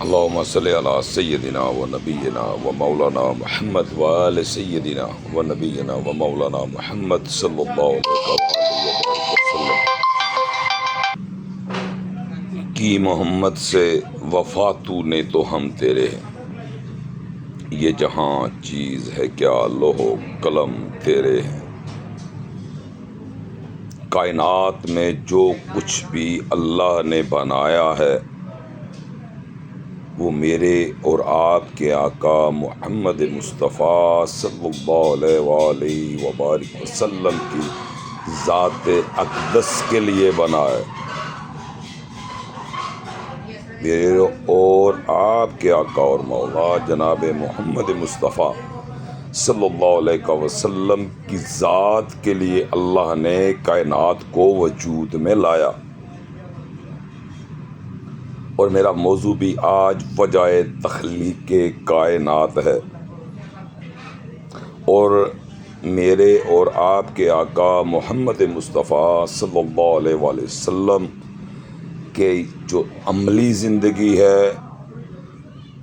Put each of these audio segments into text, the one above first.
اللهم صل على سيدنا ونبينا ومولانا محمد وآل سيدنا ونبينا ومولانا محمد صلی اللہ علیہ وسلم کی محمد سے وفا تو نے تو ہم تیرے ہیں، یہ جہاں چیز ہے کیا لوح و قلم تیرے ہیں۔ کائنات میں جو کچھ بھی اللہ نے بنایا ہے وہ میرے اور آپ کے آقا محمد مصطفیٰ صلی اللہ علیہ وآلہ وبارک وسلم کی ذات اقدس کے لیے بنا ہے۔ میرے اور آپ کے آقا اور مولا جناب محمد مصطفیٰ صلی اللہ علیہ وسلم کی ذات کے لیے اللہ نے کائنات کو وجود میں لایا۔ اور میرا موضوع بھی آج وجہ تخلیق کائنات ہے، اور میرے اور آپ کے آقا محمد مصطفیٰ صلی اللہ علیہ وآلہ وسلم کے جو عملی زندگی ہے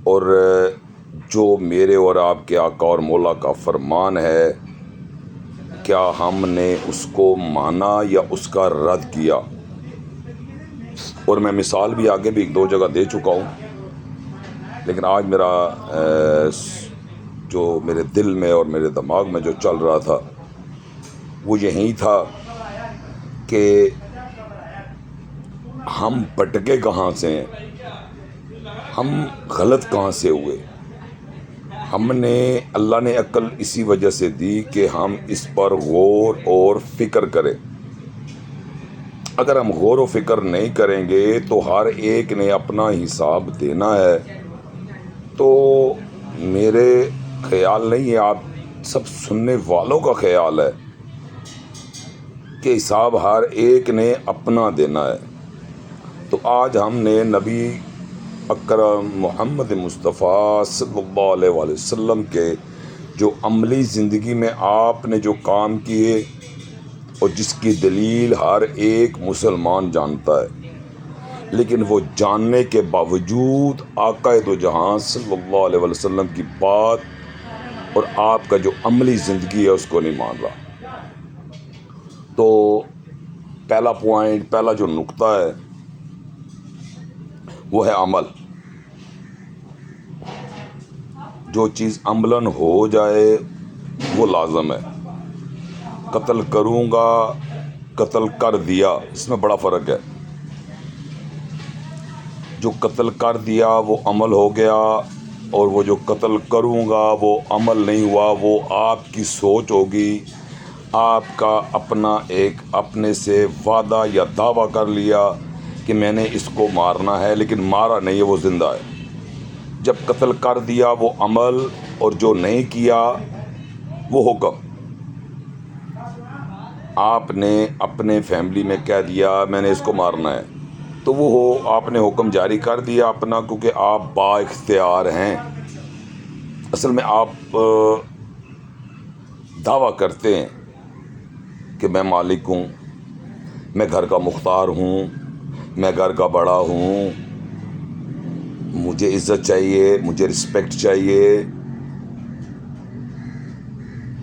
اور جو میرے اور آپ کے آقا اور مولا کا فرمان ہے، کیا ہم نے اس کو مانا یا اس کا رد کیا؟ اور میں مثال بھی آگے بھی ایک دو جگہ دے چکا ہوں، لیکن آج میرا جو میرے دل میں اور میرے دماغ میں جو چل رہا تھا وہ یہی تھا کہ ہم بٹکے کہاں سے ہیں، ہم غلط کہاں سے ہوئے۔ ہم نے اللہ نے عقل اسی وجہ سے دی کہ ہم اس پر غور اور فکر کریں۔ اگر ہم غور و فکر نہیں کریں گے تو ہر ایک نے اپنا حساب دینا ہے۔ تو میرے خیال نہیں ہے، آپ سب سننے والوں کا خیال ہے کہ حساب ہر ایک نے اپنا دینا ہے۔ تو آج ہم نے نبی اکرم محمد مصطفیٰ صلی اللہ علیہ وآلہ وسلم کے جو عملی زندگی میں آپ نے جو کام کیے اور جس کی دلیل ہر ایک مسلمان جانتا ہے، لیکن وہ جاننے کے باوجود آقا دو جہاں صلی اللہ علیہ وآلہ وسلم کی بات اور آپ کا جو عملی زندگی ہے اس کو نہیں مان رہا۔ تو پہلا پوائنٹ، پہلا جو نقطہ ہے وہ ہے عمل۔ جو چیز عملاً ہو جائے وہ لازم ہے۔ قتل کروں گا، قتل کر دیا، اس میں بڑا فرق ہے۔ جو قتل کر دیا وہ عمل ہو گیا، اور وہ جو قتل کروں گا وہ عمل نہیں ہوا، وہ آپ کی سوچ ہوگی، آپ کا اپنا ایک اپنے سے وعدہ یا دعویٰ کر لیا کہ میں نے اس کو مارنا ہے، لیکن مارا نہیں ہے، وہ زندہ ہے۔ جب قتل کر دیا وہ عمل، اور جو نہیں کیا وہ حکم۔ آپ نے اپنے فیملی میں کہہ دیا میں نے اس کو مارنا ہے، تو وہ آپ نے حکم جاری کر دیا اپنا، کیونکہ آپ با اختیار ہیں۔ اصل میں آپ دعویٰ کرتے ہیں کہ میں مالک ہوں، میں گھر کا مختار ہوں، میں گھر کا بڑا ہوں، مجھے عزت چاہیے، مجھے رسپیکٹ چاہیے،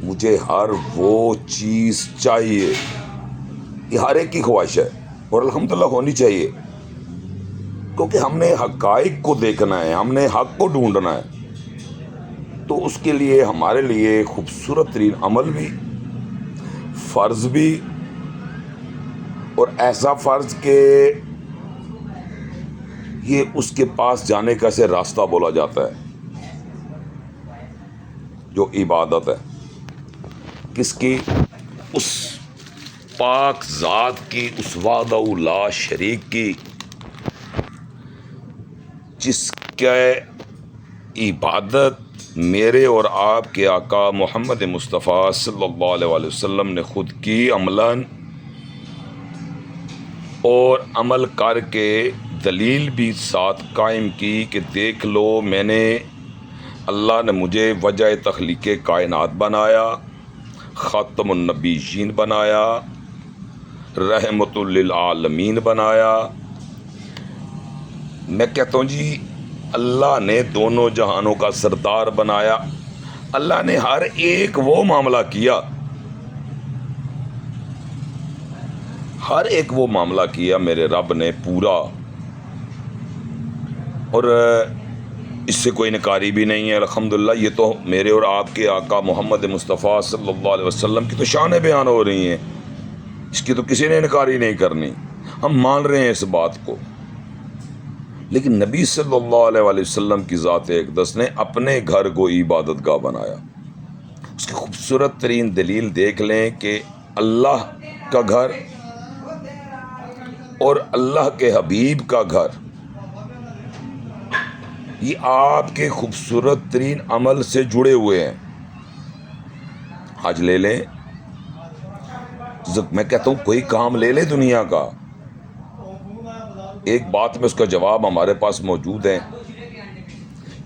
مجھے ہر وہ چیز چاہیے۔ یہ ہر ایک کی خواہش ہے، اور الحمدللہ ہونی چاہیے، کیونکہ ہم نے حقائق کو دیکھنا ہے، ہم نے حق کو ڈھونڈنا ہے۔ تو اس کے لیے ہمارے لیے خوبصورت ترین عمل بھی، فرض بھی، اور ایسا فرض کہ یہ اس کے پاس جانے کا سے راستہ بولا جاتا ہے، جو عبادت ہے۔ کس کی؟ اس پاک ذات کی، اس وحدہ لا شریک کی، جس کے عبادت میرے اور آپ کے آقا محمد مصطفیٰ صلی اللہ علیہ وآلہ وسلم نے خود کی عملاً، اور عمل کر کے دلیل بھی ساتھ قائم کی کہ دیکھ لو، میں نے، اللہ نے مجھے وجہ تخلیق کائنات بنایا، خاتم النبیین بنایا، رحمت للعالمین بنایا۔ میں کہتا ہوں جی اللہ نے دونوں جہانوں کا سردار بنایا. اللہ نے ہر ایک وہ معاملہ کیا، ہر ایک وہ معاملہ کیا میرے رب نے پورا، اور اس سے کوئی انکاری بھی نہیں ہے. الحمدللہ یہ تو میرے اور آپ کے آقا محمد مصطفیٰ صلی اللہ علیہ وسلم کی تو شانیں بیان ہو رہی ہیں، اس کی تو کسی نے انکاری نہیں کرنی. ہم مان رہے ہیں اس بات کو. لیکن نبی صلی اللہ علیہ وسلم کی ذات اقدس نے اپنے گھر کو عبادت گاہ بنایا. اس کی خوبصورت ترین دلیل دیکھ لیں کہ اللہ کا گھر اور اللہ کے حبیب کا گھر یہ آپ کے خوبصورت ترین عمل سے جڑے ہوئے ہیں. حج لے لیں، میں کہتا ہوں کوئی کام لے لے دنیا کا، ایک بات میں اس کا جواب ہمارے پاس موجود ہے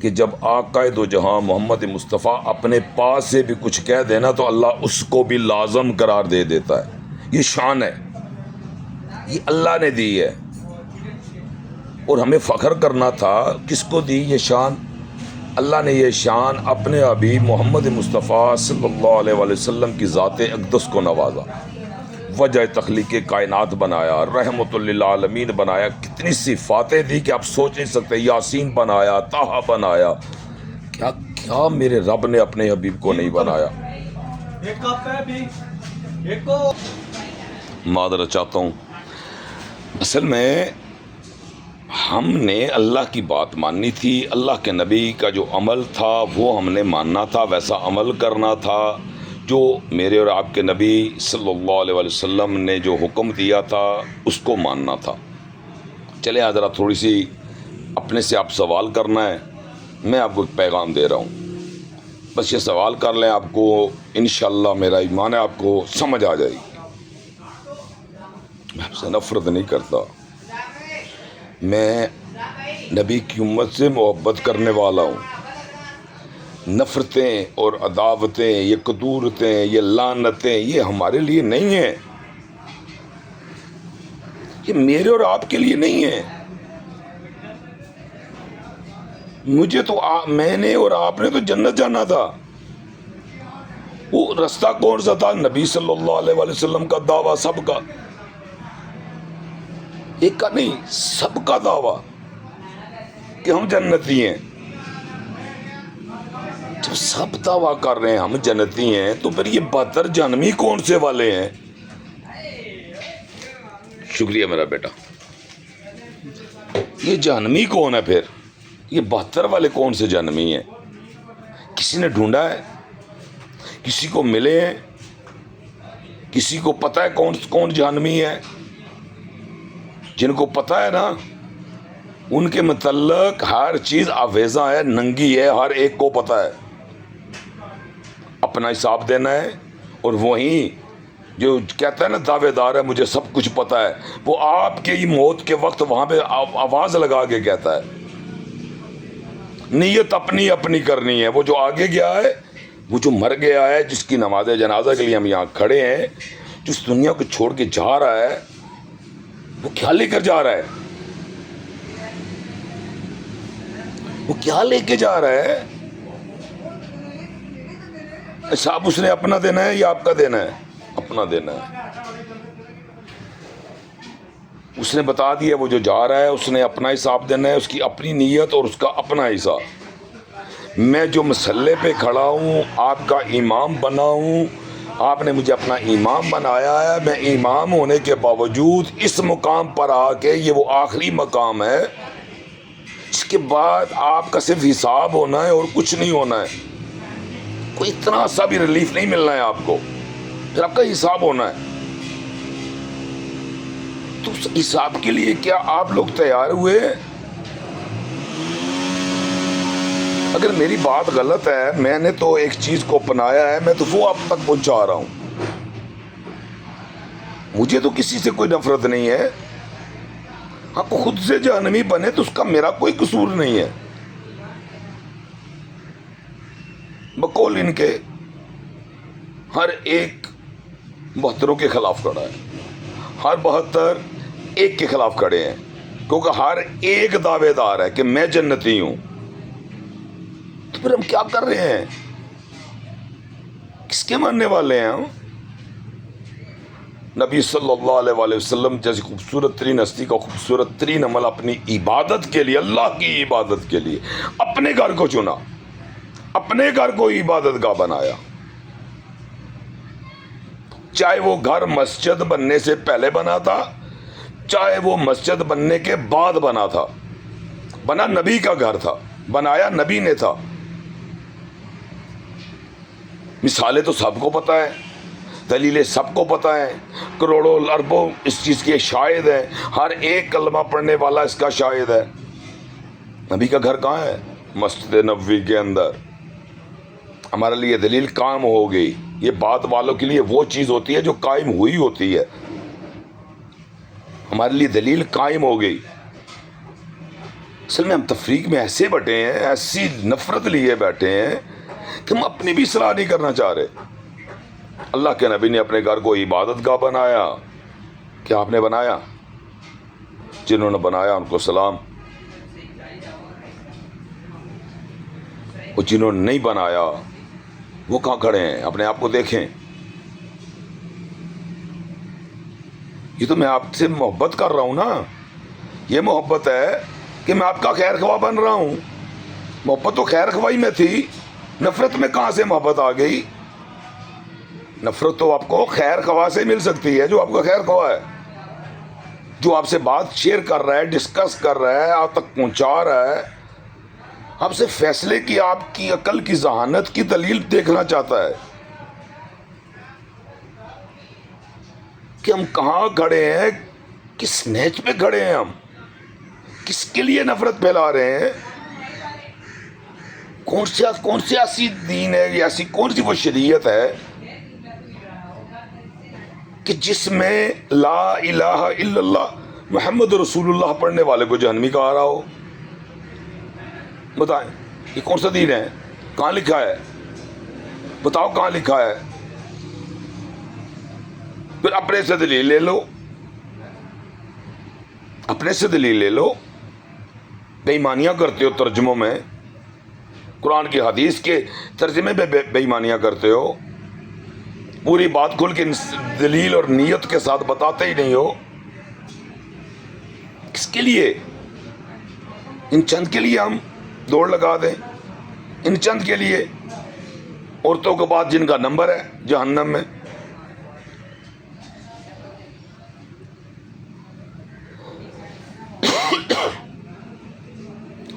کہ جب آقا دو جہاں محمد مصطفیٰ اپنے پاس سے بھی کچھ کہہ دینا تو اللہ اس کو بھی لازم قرار دے دیتا ہے. یہ شان ہے، یہ اللہ نے دی ہے، اور ہمیں فخر کرنا تھا. کس کو دی یہ شان؟ اللہ نے یہ شان اپنے حبیب محمد مصطفیٰ صلی اللہ علیہ وسلم کی ذات اقدس کو نوازا، وجہ تخلیق کائنات بنایا، رحمت للعالمین بنایا. کتنی صفاتیں دی کہ آپ سوچ نہیں سکتے. یاسین بنایا، طٰہٰ بنایا. کیا کیا میرے رب نے اپنے حبیب کو نہیں بنایا؟ معذرت چاہتا ہوں. اصل میں ہم نے اللہ کی بات ماننی تھی، اللہ کے نبی کا جو عمل تھا وہ ہم نے ماننا تھا، ویسا عمل کرنا تھا جو میرے اور آپ کے نبی صلی اللہ علیہ وسلم نے جو حکم دیا تھا اس کو ماننا تھا. چلے حضرات تھوڑی سی اپنے سے آپ سوال کرنا ہے، میں آپ کو ایک پیغام دے رہا ہوں، بس یہ سوال کر لیں، آپ کو انشاءاللہ میرا ایمان ہے آپ کو سمجھ آ جائے گی. میں آپ سے نفرت نہیں کرتا، میں نبی کی امت سے محبت کرنے والا ہوں. نفرتیں اور عداوتیں، یہ کدورتیں، یہ لعنتیں یہ ہمارے لیے نہیں ہیں، یہ میرے اور آپ کے لیے نہیں ہیں. مجھے تو میں نے اور آپ نے تو جنت جانا تھا. وہ رستہ کون سا تھا؟ نبی صلی اللہ علیہ وسلم کا دعویٰ، سب کا، ایک کا نہیں، سب کا دعویٰ کہ ہم جنتی ہیں. جب سب دعویٰ کر رہے ہیں ہم جنتی ہیں تو پھر یہ 72 جہنمی کون سے والے ہیں؟ شکریہ میرا بیٹا. یہ جہنمی کون ہے پھر؟ یہ 72 والے کون سے جہنمی ہیں؟ کسی نے ڈھونڈا ہے؟ کسی کو ملے ہیں؟ کسی کو پتہ ہے کون جہنمی ہے؟ جن کو پتہ ہے نا ان کے متعلق ہر چیز آویزاں ہے، ننگی ہے، ہر ایک کو پتہ ہے. اپنا حساب دینا ہے، اور وہیں جو کہتا ہے نا دعوے دار ہے مجھے سب کچھ پتہ ہے، وہ آپ کی موت کے وقت وہاں پہ آواز لگا کے کہتا ہے. نیت اپنی اپنی کرنی ہے. وہ جو آگے گیا ہے، وہ جو مر گیا ہے، جس کی نماز جنازہ کے لیے ہم یہاں کھڑے ہیں، جو اس دنیا کو چھوڑ کے جا رہا ہے، وہ کیا لے کر جا رہا ہے؟ وہ کیا لے کے جا رہا ہے؟ حساب اس نے اپنا دینا ہے یا آپ کا دینا ہے؟ اپنا دینا ہے. اس نے بتا دیا وہ جو جا رہا ہے اس نے اپنا حساب دینا ہے، اس کی اپنی نیت اور اس کا اپنا حساب. میں جو مسلح پہ کھڑا ہوں، آپ کا امام بنا ہوں، آپ نے مجھے اپنا امام بنایا ہے. میں امام ہونے کے باوجود اس مقام پر آ کے، یہ وہ آخری مقام ہے، اس کے بعد آپ کا صرف حساب ہونا ہے اور کچھ نہیں ہونا ہے. کوئی اتنا سا بھی ریلیف نہیں ملنا ہے آپ کو، پھر آپ کا حساب ہونا ہے. تو اس حساب کے لیے کیا آپ لوگ تیار ہوئے؟ اگر میری بات غلط ہے، میں نے تو ایک چیز کو اپنایا ہے، میں تو وہ اب تک پہنچا رہا ہوں. مجھے تو کسی سے کوئی نفرت نہیں ہے. آپ خود سے جہنمی بنے تو اس کا میرا کوئی قصور نہیں ہے. بقول ان کے ہر ایک 72 کے خلاف کھڑا ہے، ہر 72 ایک کے خلاف کھڑے ہیں. کیونکہ ہر ایک دعوے دار ہے کہ میں جنتی ہوں، تو پھر ہم کیا کر رہے ہیں؟ کس کے ماننے والے ہیں ہم؟ نبی صلی اللہ علیہ وآلہ وسلم جیسی خوبصورت ترین ہستی کا خوبصورت ترین عمل اپنی عبادت کے لیے، اللہ کی عبادت کے لیے اپنے گھر کو چنا، اپنے گھر کو عبادت گاہ بنایا، چاہے وہ گھر مسجد بننے سے پہلے بنا تھا، چاہے وہ مسجد بننے کے بعد بنا تھا، بنا نبی کا گھر تھا، بنایا نبی نے تھا۔ مثالیں تو سب کو پتہ ہے، دلیلیں سب کو پتہ ہے، کروڑوں اربوں اس چیز کے شاہد ہیں، ہر ایک کلمہ پڑھنے والا اس کا شاہد ہے۔ نبی کا گھر کہاں ہے؟ مسجد نبوی کے اندر۔ ہمارے لیے دلیل قائم ہو گئی۔ یہ بات والوں کے لیے وہ چیز ہوتی ہے جو قائم ہوئی ہوتی ہے، ہمارے لیے دلیل قائم ہو گئی۔ اصل میں ہم تفریق میں ایسے بٹے ہیں، ایسی نفرت لیے بیٹھے ہیں کہ ہم اپنی بھی اصلاح نہیں کرنا چاہ رہے۔ اللہ کے نبی نے اپنے گھر کو عبادت گاہ بنایا، کیا آپ نے بنایا؟ جنہوں نے بنایا ان کو سلام، اور جنہوں نے نہیں بنایا وہ کہاں کھڑے ہیں؟ اپنے آپ کو دیکھیں۔ یہ تو میں آپ سے محبت کر رہا ہوں نا، یہ محبت ہے کہ میں آپ کا خیر خواہ بن رہا ہوں۔ محبت تو خیر خواہی میں تھی، نفرت میں کہاں سے محبت آ گئی؟ نفرت تو آپ کو خیر خواہ سے مل سکتی ہے، جو آپ کا خیر خواہ ہے، جو آپ سے بات شیئر کر رہا ہے، ڈسکس کر رہا ہے، آپ تک پہنچا رہا ہے، آپ سے فیصلے کی، آپ کی عقل کی ذہانت کی دلیل دیکھنا چاہتا ہے کہ ہم کہاں کھڑے ہیں، کس نیچ پہ کھڑے ہیں، ہم کس کے لیے نفرت پھیلا رہے ہیں، کون سی ایسی دین ہے، یا ایسی کون سی وہ شریعت ہے کہ جس میں لا الہ الا اللہ محمد رسول اللہ پڑھنے والے کو جہنمی کہا رہا ہو؟ بتائیں، یہ کون سا دین ہے؟ کہاں لکھا ہے؟ بتاؤ کہاں لکھا ہے؟ پھر اپنے سے دلیل لے لو، اپنے سے دلیل لے لو۔ بے ایمانیاں کرتے ہو ترجموں میں، قرآن کی حدیث کے ترجمے میں بے ایمانیاں کرتے ہو، پوری بات کھل کے دلیل اور نیت کے ساتھ بتاتے ہی نہیں ہو۔ کس کے لیے؟ ان چند کے لیے ہم دوڑ لگا دیں؟ ان چند کے لیے، عورتوں کے بعد جن کا نمبر ہے جہنم میں؟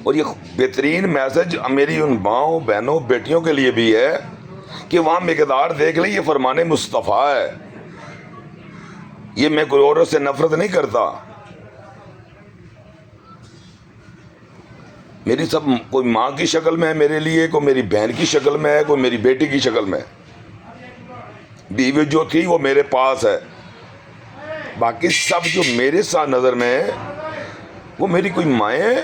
اور یہ بہترین میسج میری ان ماؤں، بہنوں، بیٹیوں کے لیے بھی ہے کہ وہاں مقدار دیکھ لیں، یہ فرمان مصطفیٰ ہے۔ یہ میں کوئی عورت سے نفرت نہیں کرتا، میری سب کوئی ماں کی شکل میں ہے میرے لیے، کوئی میری بہن کی شکل میں ہے، کوئی میری بیٹی کی شکل میں ہے۔ بیوی جو تھی وہ میرے پاس ہے، باقی سب جو میرے ساتھ نظر میں ہے وہ میری کوئی مائیں ہیں،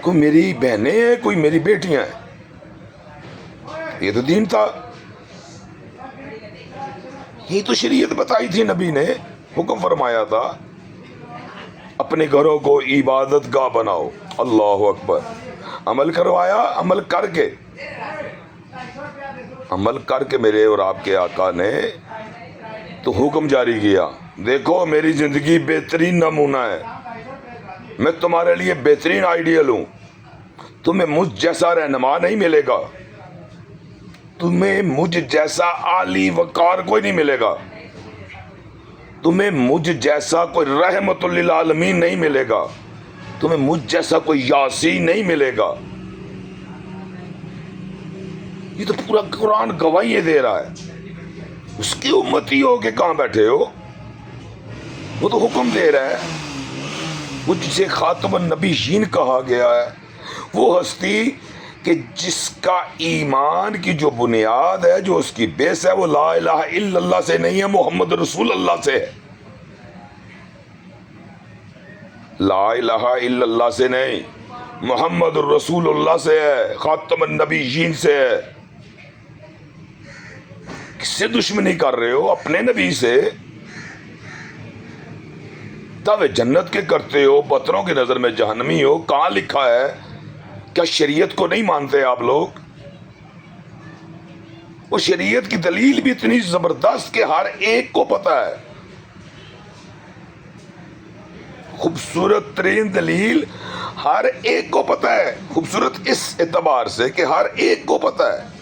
کوئی میری بہنیں ہیں، کوئی میری بیٹیاں ہیں۔ یہ تو دین تھا، یہ تو شریعت بتائی تھی، نبی نے حکم فرمایا تھا اپنے گھروں کو عبادت گاہ بناؤ۔ اللہ اکبر۔ عمل کروایا، عمل کر کے میرے اور آپ کے آقا نے تو حکم جاری کیا، دیکھو میری زندگی بہترین نمونہ ہے، میں تمہارے لیے بہترین آئیڈیل ہوں، تمہیں مجھ جیسا رہنما نہیں ملے گا، تمہیں مجھ جیسا عالی وقار کوئی نہیں ملے گا، تمہیں مجھ جیسا کوئی رحمت للعالمین نہیں ملے گا، تمہیں مجھ جیسا کوئی یاسین نہیں ملے گا۔ یہ تو پورا قرآن گواہی دے رہا ہے۔ اس کی امتی ہو کے کہاں بیٹھے ہو؟ وہ تو حکم دے رہا ہے، وہ جسے خاتم النبیین کہا گیا ہے، وہ ہستی کہ جس کا ایمان کی جو بنیاد ہے، جو اس کی بیس ہے، وہ لا الہ الا اللہ سے نہیں ہے، محمد رسول اللہ سے ہے۔ لا الہ الا اللہ سے نہیں، محمد رسول اللہ سے ہے، خاتم النبیین سے ہے۔ کس سے دشمنی کر رہے ہو؟ اپنے نبی سے۔ دعوے جنت کے کرتے ہو، بتروں کی نظر میں جہنمی ہو، کہاں لکھا ہے؟ کیا شریعت کو نہیں مانتے آپ لوگ؟ وہ شریعت کی دلیل بھی اتنی زبردست کہ ہر ایک کو پتہ ہے، خوبصورت ترین دلیل ہر ایک کو پتہ ہے، خوبصورت اس اعتبار سے کہ ہر ایک کو پتہ ہے۔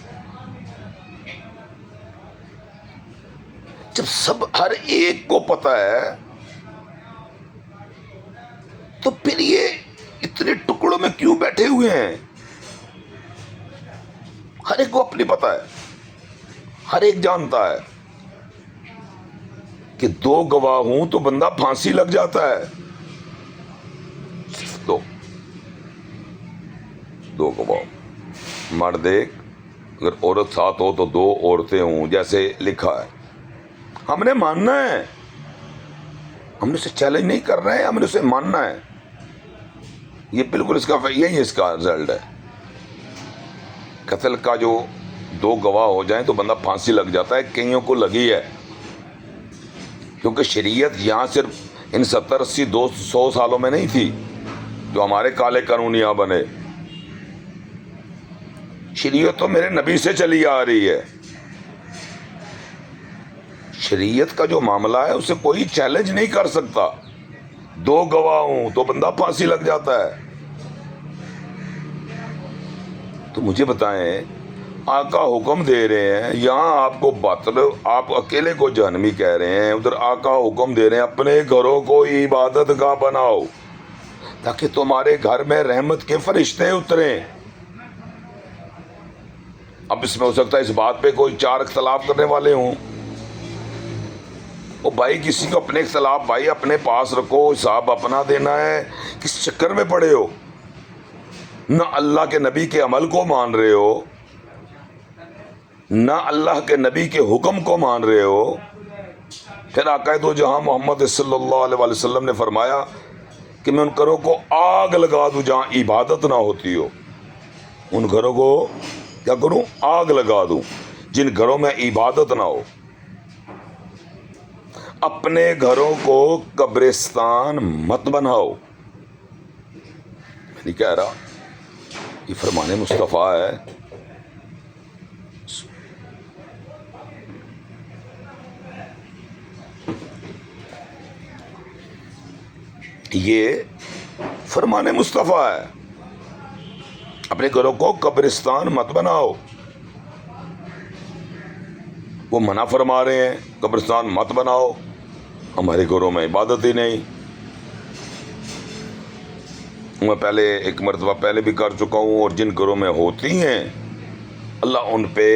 جب سب ہر ایک کو پتہ ہے تو پھر یہ اتنے ٹکڑوں میں کیوں بیٹھے ہوئے ہیں؟ ہر ایک کو اپنی پتہ ہے، ہر ایک جانتا ہے کہ دو گواہ ہوں تو بندہ پھانسی لگ جاتا ہے، صرف دو گواہ، مرد ایک، اگر عورت ساتھ ہو تو دو عورتیں ہوں، جیسے لکھا ہے۔ ہم نے ماننا ہے، ہم نے اسے چیلنج نہیں کر رہے ہیں، ہم نے اسے ماننا ہے۔ یہ بالکل یہی اس کا رزلٹ ہے۔ قتل کا جو دو گواہ ہو جائیں تو بندہ پھانسی لگ جاتا ہے، کئیوں کو لگی ہے، کیونکہ شریعت یہاں صرف ان 70 80 200 سالوں میں نہیں تھی جو ہمارے کالے قانون یہاں بنے۔ شریعت تو میرے نبی سے چلی آ رہی ہے۔ شریعت کا جو معاملہ ہے اسے کوئی چیلنج نہیں کر سکتا۔ دو گواہ ہوں تو بندہ پھانسی لگ جاتا ہے۔ تو مجھے بتائیں، آقا حکم دے رہے ہیں، یہاں آپ کو باطل، آپ اکیلے کو جہنمی کہہ رہے ہیں، ادھر آقا حکم دے رہے ہیں اپنے گھروں کو عبادت گاہ بناؤ تاکہ تمہارے گھر میں رحمت کے فرشتے اتریں۔ اب اس میں ہو سکتا ہے اس بات پہ کوئی چار اختلاف کرنے والے ہوں، وہ بھائی کسی کو اپنے اختلاف بھائی اپنے پاس رکھو، حساب اپنا دینا ہے، کس چکر میں پڑے ہو؟ نہ اللہ کے نبی کے عمل کو مان رہے ہو، نہ اللہ کے نبی کے حکم کو مان رہے ہو۔ پھر آقا دو جہاں محمد صلی اللہ علیہ وسلم نے فرمایا کہ میں ان گھروں کو آگ لگا دوں جہاں عبادت نہ ہوتی ہو، ان گھروں کو کیا کروں؟ آگ لگا دوں جن گھروں میں عبادت نہ ہو۔ اپنے گھروں کو قبرستان مت بناؤ۔ میں نہیں کہہ رہا، یہ فرمان مصطفیٰ ہے۔ یہ فرمان مصطفیٰ ہے، اپنے گھروں کو قبرستان مت بناؤ۔ وہ منع فرما رہے ہیں قبرستان مت بناؤ، ہمارے گھروں میں عبادت ہی نہیں۔ میں پہلے ایک مرتبہ پہلے بھی کر چکا ہوں، اور جن گھروں میں ہوتی ہیں اللہ ان پہ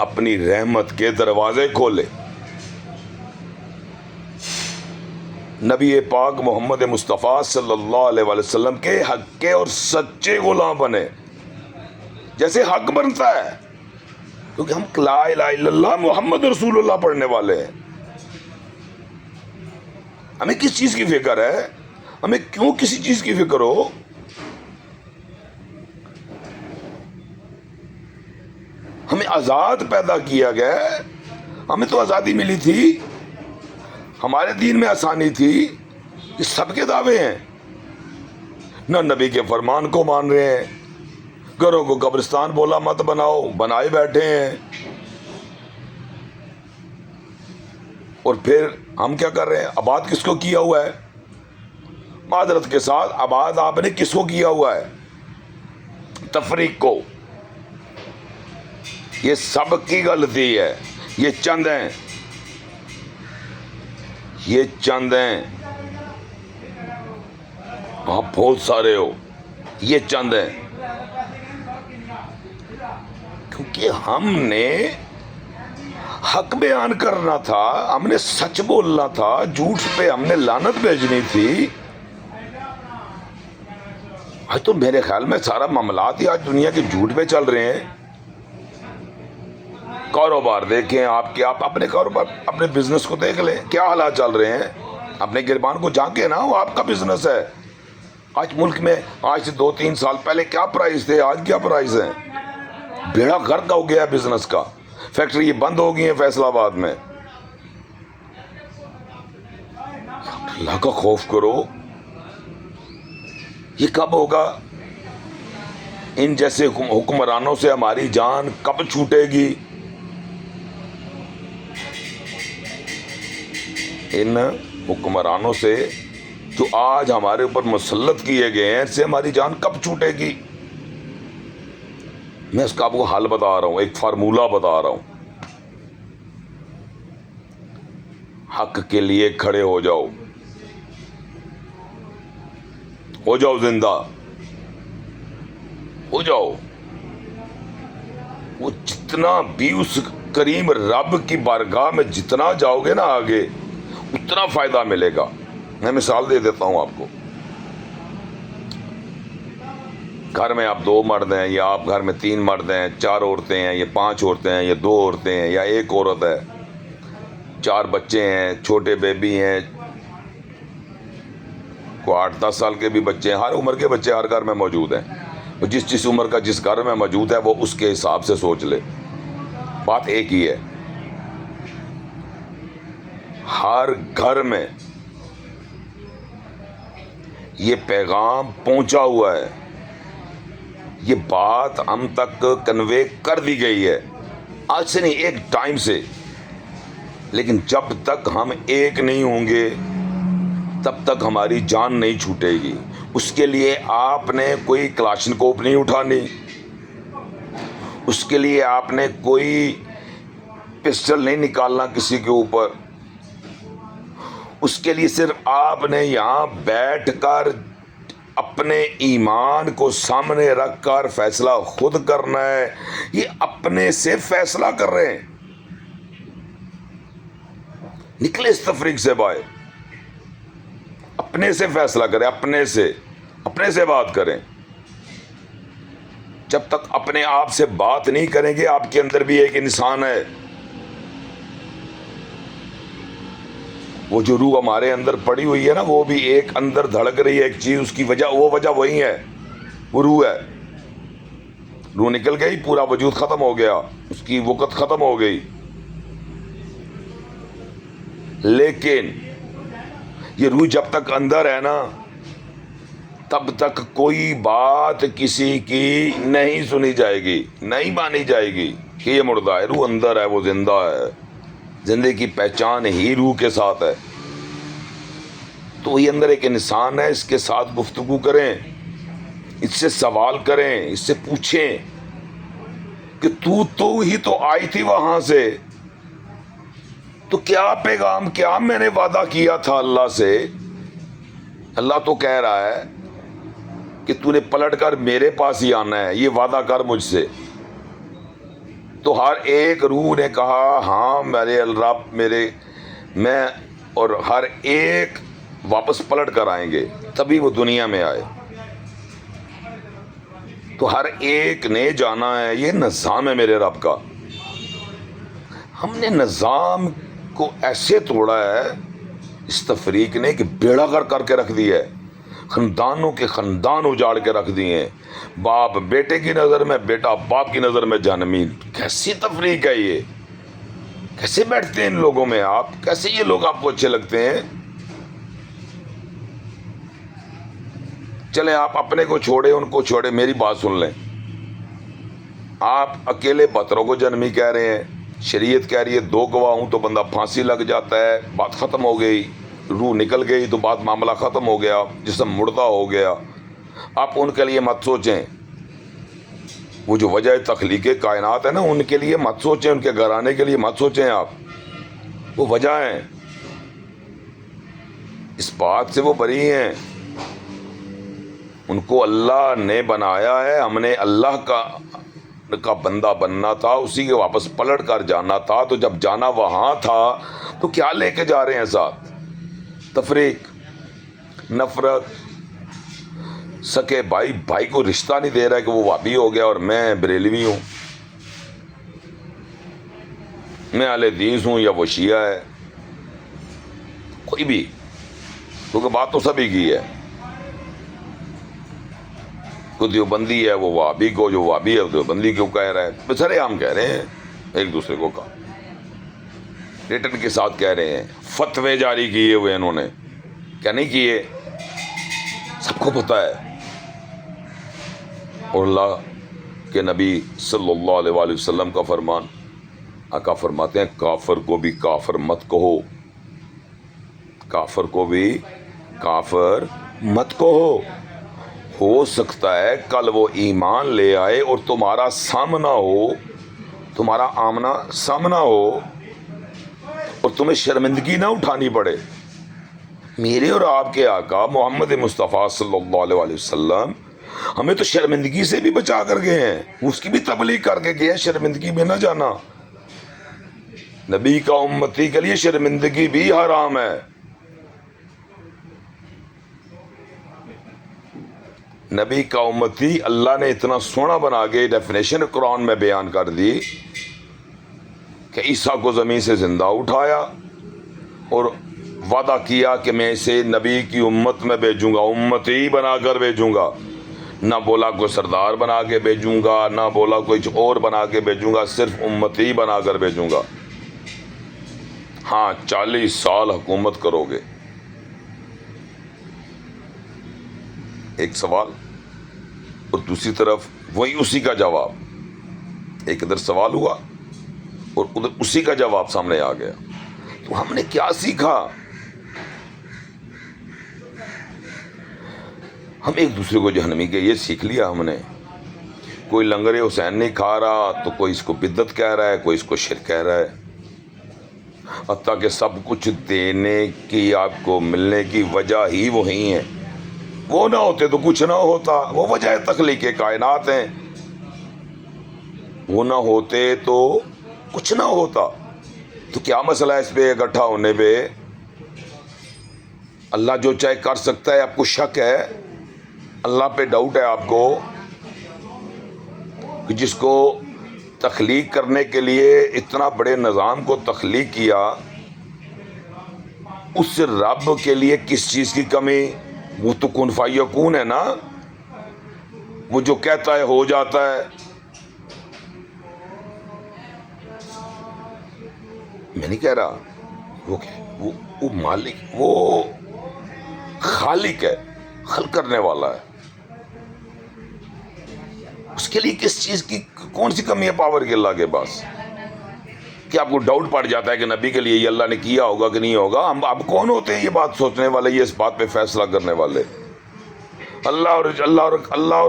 اپنی رحمت کے دروازے کھولے۔ نبی پاک محمد مصطفیٰ صلی اللہ علیہ وسلم کے حق کے اور سچے غلام بنے جیسے حق بنتا ہے، کیونکہ ہم لا الہ الا اللہ محمد رسول اللہ پڑھنے والے ہیں۔ ہمیں کس چیز کی فکر ہے؟ ہمیں کیوں کسی چیز کی فکر ہو؟ ہمیں آزاد پیدا کیا گیا ہے، ہمیں تو آزادی ملی تھی، ہمارے دین میں آسانی تھی۔ یہ سب کے دعوے ہیں، نہ نبی کے فرمان کو مان رہے ہیں، گھروں کو قبرستان بولا مت بناؤ، بنائے بیٹھے ہیں۔ اور پھر ہم کیا کر رہے ہیں؟ آباد کس کو کیا ہوا ہے؟ معذرت کے ساتھ آباد آپ نے کس کو کیا ہوا ہے؟ تفریق کو۔ یہ سب کی غلطی ہے، یہ چند ہیں، یہ چند ہیں، آپ بہت سارے ہو، یہ چند ہیں۔ کیونکہ ہم نے حق بیان کرنا تھا، ہم نے سچ بولنا تھا، جھوٹ پہ ہم نے لعنت بھیجنی تھی۔ آج تو میرے خیال میں سارا معاملات ہی آج دنیا کے جھوٹ پہ چل رہے ہیں۔ کاروبار دیکھیں آپ کے، آپ اپنے کاروبار اپنے بزنس کو دیکھ لیں، کیا حالات چل رہے ہیں، اپنے گربان کو جھانکیں نا، وہ آپ کا بزنس ہے۔ آج ملک میں آج سے 2-3 سال پہلے کیا پرائز تھے، آج کیا پرائز ہیں؟ بیڑا غرق ہو گیا بزنس کا، فیکٹری بند ہو گئی ہیں فیصل آباد میں۔ اللہ کا خوف کرو. یہ کب ہوگا؟ ان جیسے حکمرانوں سے ہماری جان کب چھوٹے گی؟ ان حکمرانوں سے جو آج ہمارے اوپر مسلط کیے گئے ہیں، ان سے ہماری جان کب چھوٹے گی؟ میں اس کا آپ کو حل بتا رہا ہوں، ایک فارمولہ بتا رہا ہوں. حق کے لیے کھڑے ہو جاؤ، ہو جاؤ زندہ، ہو جاؤ. وہ جتنا بھی اس کریم رب کی بارگاہ میں جتنا جاؤ گے نا آگے، اتنا فائدہ ملے گا. میں مثال دے دیتا ہوں آپ کو. گھر میں آپ 2 مرد ہیں، یا آپ گھر میں 3 مرد ہیں، 4 عورتیں ہیں، یا 5 عورتیں ہیں، یا 2 عورتیں ہیں، یا 1 عورت ہے، 4 بچے ہیں، چھوٹے بیبی ہیں، کوئی 8-10 سال کے بھی بچے ہیں. ہر عمر کے بچے ہر گھر میں موجود ہیں. جس عمر کا جس گھر میں موجود ہے وہ اس کے حساب سے سوچ لے. بات ایک ہی ہے. ہر گھر میں یہ پیغام پہنچا ہوا ہے، یہ بات ہم تک کنوے کر دی گئی ہے، آج سے نہیں، ایک ٹائم سے. لیکن جب تک ہم ایک نہیں ہوں گے تب تک ہماری جان نہیں چھوٹے گی. اس کے لیے آپ نے کوئی کلاشنکوف نہیں اٹھانی، اس کے لیے آپ نے کوئی پسٹل نہیں نکالنا کسی کے اوپر. اس کے لیے صرف آپ نے یہاں بیٹھ کر اپنے ایمان کو سامنے رکھ کر فیصلہ خود کرنا ہے. یہ اپنے سے فیصلہ کر رہے ہیں. نکلے اس تفریق سے باہر، اپنے سے فیصلہ کریں، اپنے سے بات کریں. جب تک اپنے آپ سے بات نہیں کریں گے، آپ کے اندر بھی ایک انسان ہے. وہ جو روح ہمارے اندر پڑی ہوئی ہے نا، وہ بھی ایک اندر دھڑک رہی ہے ایک چیز، اس کی وجہ وہی ہے، وہ روح ہے. روح نکل گئی، پورا وجود ختم ہو گیا، اس کی وقت ختم ہو گئی. لیکن یہ روح جب تک اندر ہے نا، تب تک کوئی بات کسی کی نہیں سنی جائے گی، نہیں مانی جائے گی کہ یہ مردہ ہے. روح اندر ہے، وہ زندہ ہے. زندگی کی پہچان ہی روح کے ساتھ ہے. تو وہی اندر ایک انسان ہے، اس کے ساتھ گفتگو کریں، اس سے سوال کریں، اس سے پوچھیں کہ تو ہی تو آئی تھی وہاں سے، تو کیا پیغام، کیا میں نے وعدہ کیا تھا اللہ سے؟ اللہ تو کہہ رہا ہے کہ تو نے پلٹ کر میرے پاس ہی آنا ہے، یہ وعدہ کر مجھ سے. تو ہر ایک روح نے کہا ہاں میرے رب، میں، اور ہر ایک واپس پلٹ کر آئیں گے، تبھی وہ دنیا میں آئے. تو ہر ایک نے جانا ہے. یہ نظام ہے میرے رب کا. ہم نے نظام کو ایسے توڑا ہے اس تفریق نے کہ بیڑا گر کر کے رکھ دیا ہے. خاندانوں کے خاندان اجاڑ کے رکھ دیے ہیں. باپ بیٹے کی نظر میں، بیٹا باپ کی نظر میں جہنمی. کیسی تفریق ہے یہ؟ کیسے بیٹھتے ہیں ان لوگوں میں آپ؟ کیسے یہ لوگ آپ کو اچھے لگتے ہیں؟ چلیں آپ اپنے کو چھوڑے، ان کو چھوڑے، میری بات سن لیں. آپ اکیلے پتھروں کو جنمی کہہ رہے ہیں. شریعت کہہ رہی ہے 2 گواہ ہوں تو بندہ پھانسی لگ جاتا ہے. بات ختم ہو گئی، روح نکل گئی تو بات معاملہ ختم ہو گیا، جسم مردہ ہو گیا. آپ ان کے لیے مت سوچیں. وہ جو وجہ تخلیق کائنات ہے نا، ان کے لیے مت سوچیں، ان کے گھرانے کے لیے مت سوچیں آپ. وہ وجہ ہیں، اس بات سے وہ بری ہیں. ان کو اللہ نے بنایا ہے، ہم نے اللہ کا بندہ بننا تھا، اسی کے واپس پلٹ کر جانا تھا. تو جب جانا وہاں تھا تو کیا لے کے جا رہے ہیں ساتھ؟ تفریق، نفرت. سکے بھائی کو رشتہ نہیں دے رہا ہے کہ وہ وہابی ہو گیا اور میں بریلوی ہوں، میں اہل حدیث ہوں یا وہ شیعہ ہے. کوئی بھی، کیونکہ بات تو سبھی کی ہے. کوئی دیوبندی ہے وہ وہابی کو، جو وہابی ہے وہ دیوبندی کیوں کہہ رہا ہے؟ بسرے عام کہہ رہے ہیں، ایک دوسرے کو ریٹن کے ساتھ کہہ رہے ہیں. فتوے جاری کیے ہوئے انہوں نے کیا نہیں کیے؟ سب کو پتہ ہے. اور اللہ کے نبی صلی اللہ علیہ وآلہ وسلم کا فرمان، آقا فرماتے ہیں کافر کو بھی کافر مت کہو، کافر کو بھی کافر مت کہو. ہو سکتا ہے کل وہ ایمان لے آئے اور تمہارا سامنا ہو، تمہارا آمنا سامنا ہو، اور تمہیں شرمندگی نہ اٹھانی پڑے. میرے اور آپ کے آقا محمد مصطفیٰ صلی اللہ علیہ وآلہ وسلم ہمیں تو شرمندگی سے بھی بچا کر گئے ہیں، اس کی بھی تبلیغ کر کے گئے ہیں، شرمندگی میں نہ جانا. نبی کا امتی کے لیے شرمندگی بھی حرام ہے. نبی کا امتی اللہ نے اتنا سونا بنا کے ڈیفینیشن قرآن میں بیان کر دی کہ عیسیٰ کو زمین سے زندہ اٹھایا اور وعدہ کیا کہ میں اسے نبی کی امت میں بھیجوں گا، امتی بنا کر بھیجوں گا. نہ بولا کوئی سردار بنا کے بھیجوں گا، نہ بولا کوئی اور بنا کے بھیجوں گا، صرف امتی بنا کر بھیجوں گا. ہاں 40 سال حکومت کرو گے. ایک سوال اور دوسری طرف وہی اسی کا جواب. ایک ادھر سوال ہوا اور ادھر اسی کا جواب سامنے آ گیا. تو ہم نے کیا سیکھا؟ ہم ایک دوسرے کو جہنمی کے یہ سیکھ لیا ہم نے. کوئی لنگر حسین نہیں کھا رہا تو کوئی اس کو بدعت کہہ رہا ہے، کوئی اس کو شرک کہہ رہا ہے. حتیٰ کہ سب کچھ دینے کی آپ کو ملنے کی وجہ ہی وہی ہے. وہ نہ ہوتے تو کچھ نہ ہوتا، وہ وجہ تخلیق کائنات ہیں. وہ نہ ہوتے تو کچھ نہ ہوتا. تو کیا مسئلہ ہے اس پہ اکٹھا ہونے پہ؟ اللہ جو چاہے کر سکتا ہے. آپ کو شک ہے اللہ پہ؟ ڈاؤٹ ہے آپ کو کہ جس کو تخلیق کرنے کے لیے اتنا بڑے نظام کو تخلیق کیا، اس رب کے لیے کس چیز کی کمی؟ وہ تو کن فیکون ہے نا، وہ جو کہتا ہے ہو جاتا ہے. میں نہیں کہہ رہا وہ مالک، وہ خالق ہے، خلق کرنے والا ہے. اس کے لیے کس چیز کی کون سی کمی ہے پاور کی اللہ کے پاس کہ آپ کو ڈاؤٹ پڑ جاتا ہے کہ نبی کے لیے یہ اللہ نے کیا ہوگا کہ نہیں ہوگا؟ ہم اب کون ہوتے ہیں یہ بات سوچنے والے، یہ اس بات پہ فیصلہ کرنے والے؟ اللہ اور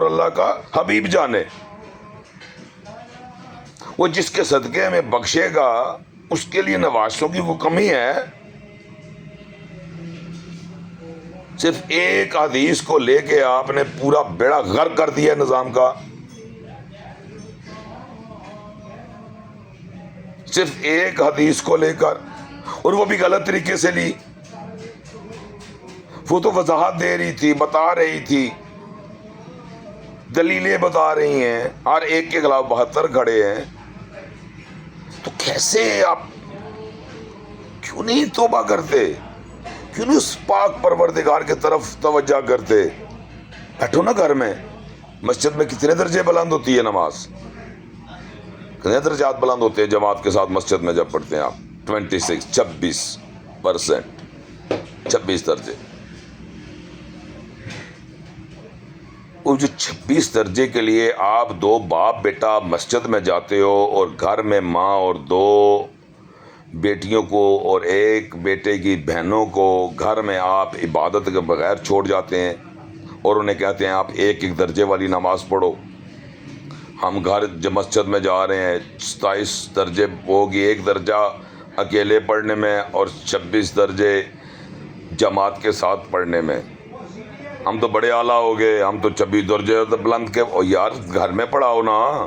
اللہ کا حبیب جانے. وہ جس کے صدقے میں بخشے گا اس کے لیے نوازشوں کی وہ کمی ہے. صرف ایک حدیث کو لے کے آپ نے پورا بیڑا غرق کر دیا نظام کا. صرف ایک حدیث کو لے کر، اور وہ بھی غلط طریقے سے لی. وہ تو وضاحت دے رہی تھی، بتا رہی تھی، دلیلیں بتا رہی ہیں، ہر ایک کے خلاف 72 کھڑے ہیں. تو کیسے آپ کیوں نہیں توبہ کرتے؟ کیوں نہیں اس پاک پروردگار کی طرف توجہ کرتے؟ بیٹھو نا گھر میں. مسجد میں کتنے درجے بلند ہوتی ہے نماز؟ کتنے درجات بلند ہوتے ہیں جماعت کے ساتھ مسجد میں جب پڑھتے ہیں آپ؟ 26% 26 درجے. وہ جو 26 درجے کے لیے آپ 2 باپ بیٹا مسجد میں جاتے ہو اور گھر میں ماں اور 2 بیٹیوں کو اور 1 بیٹے کی بہنوں کو گھر میں آپ عبادت کے بغیر چھوڑ جاتے ہیں اور انہیں کہتے ہیں آپ 1 درجے والی نماز پڑھو. ہم گھر جب مسجد میں جا رہے ہیں 27 درجے ہوگی 1 درجہ اکیلے پڑھنے میں اور 26 درجے جماعت کے ساتھ پڑھنے میں. ہم تو بڑے اعلیٰ ہو گئے، ہم تو 26 درجے بلند کے. او یار گھر میں پڑھاؤ نا.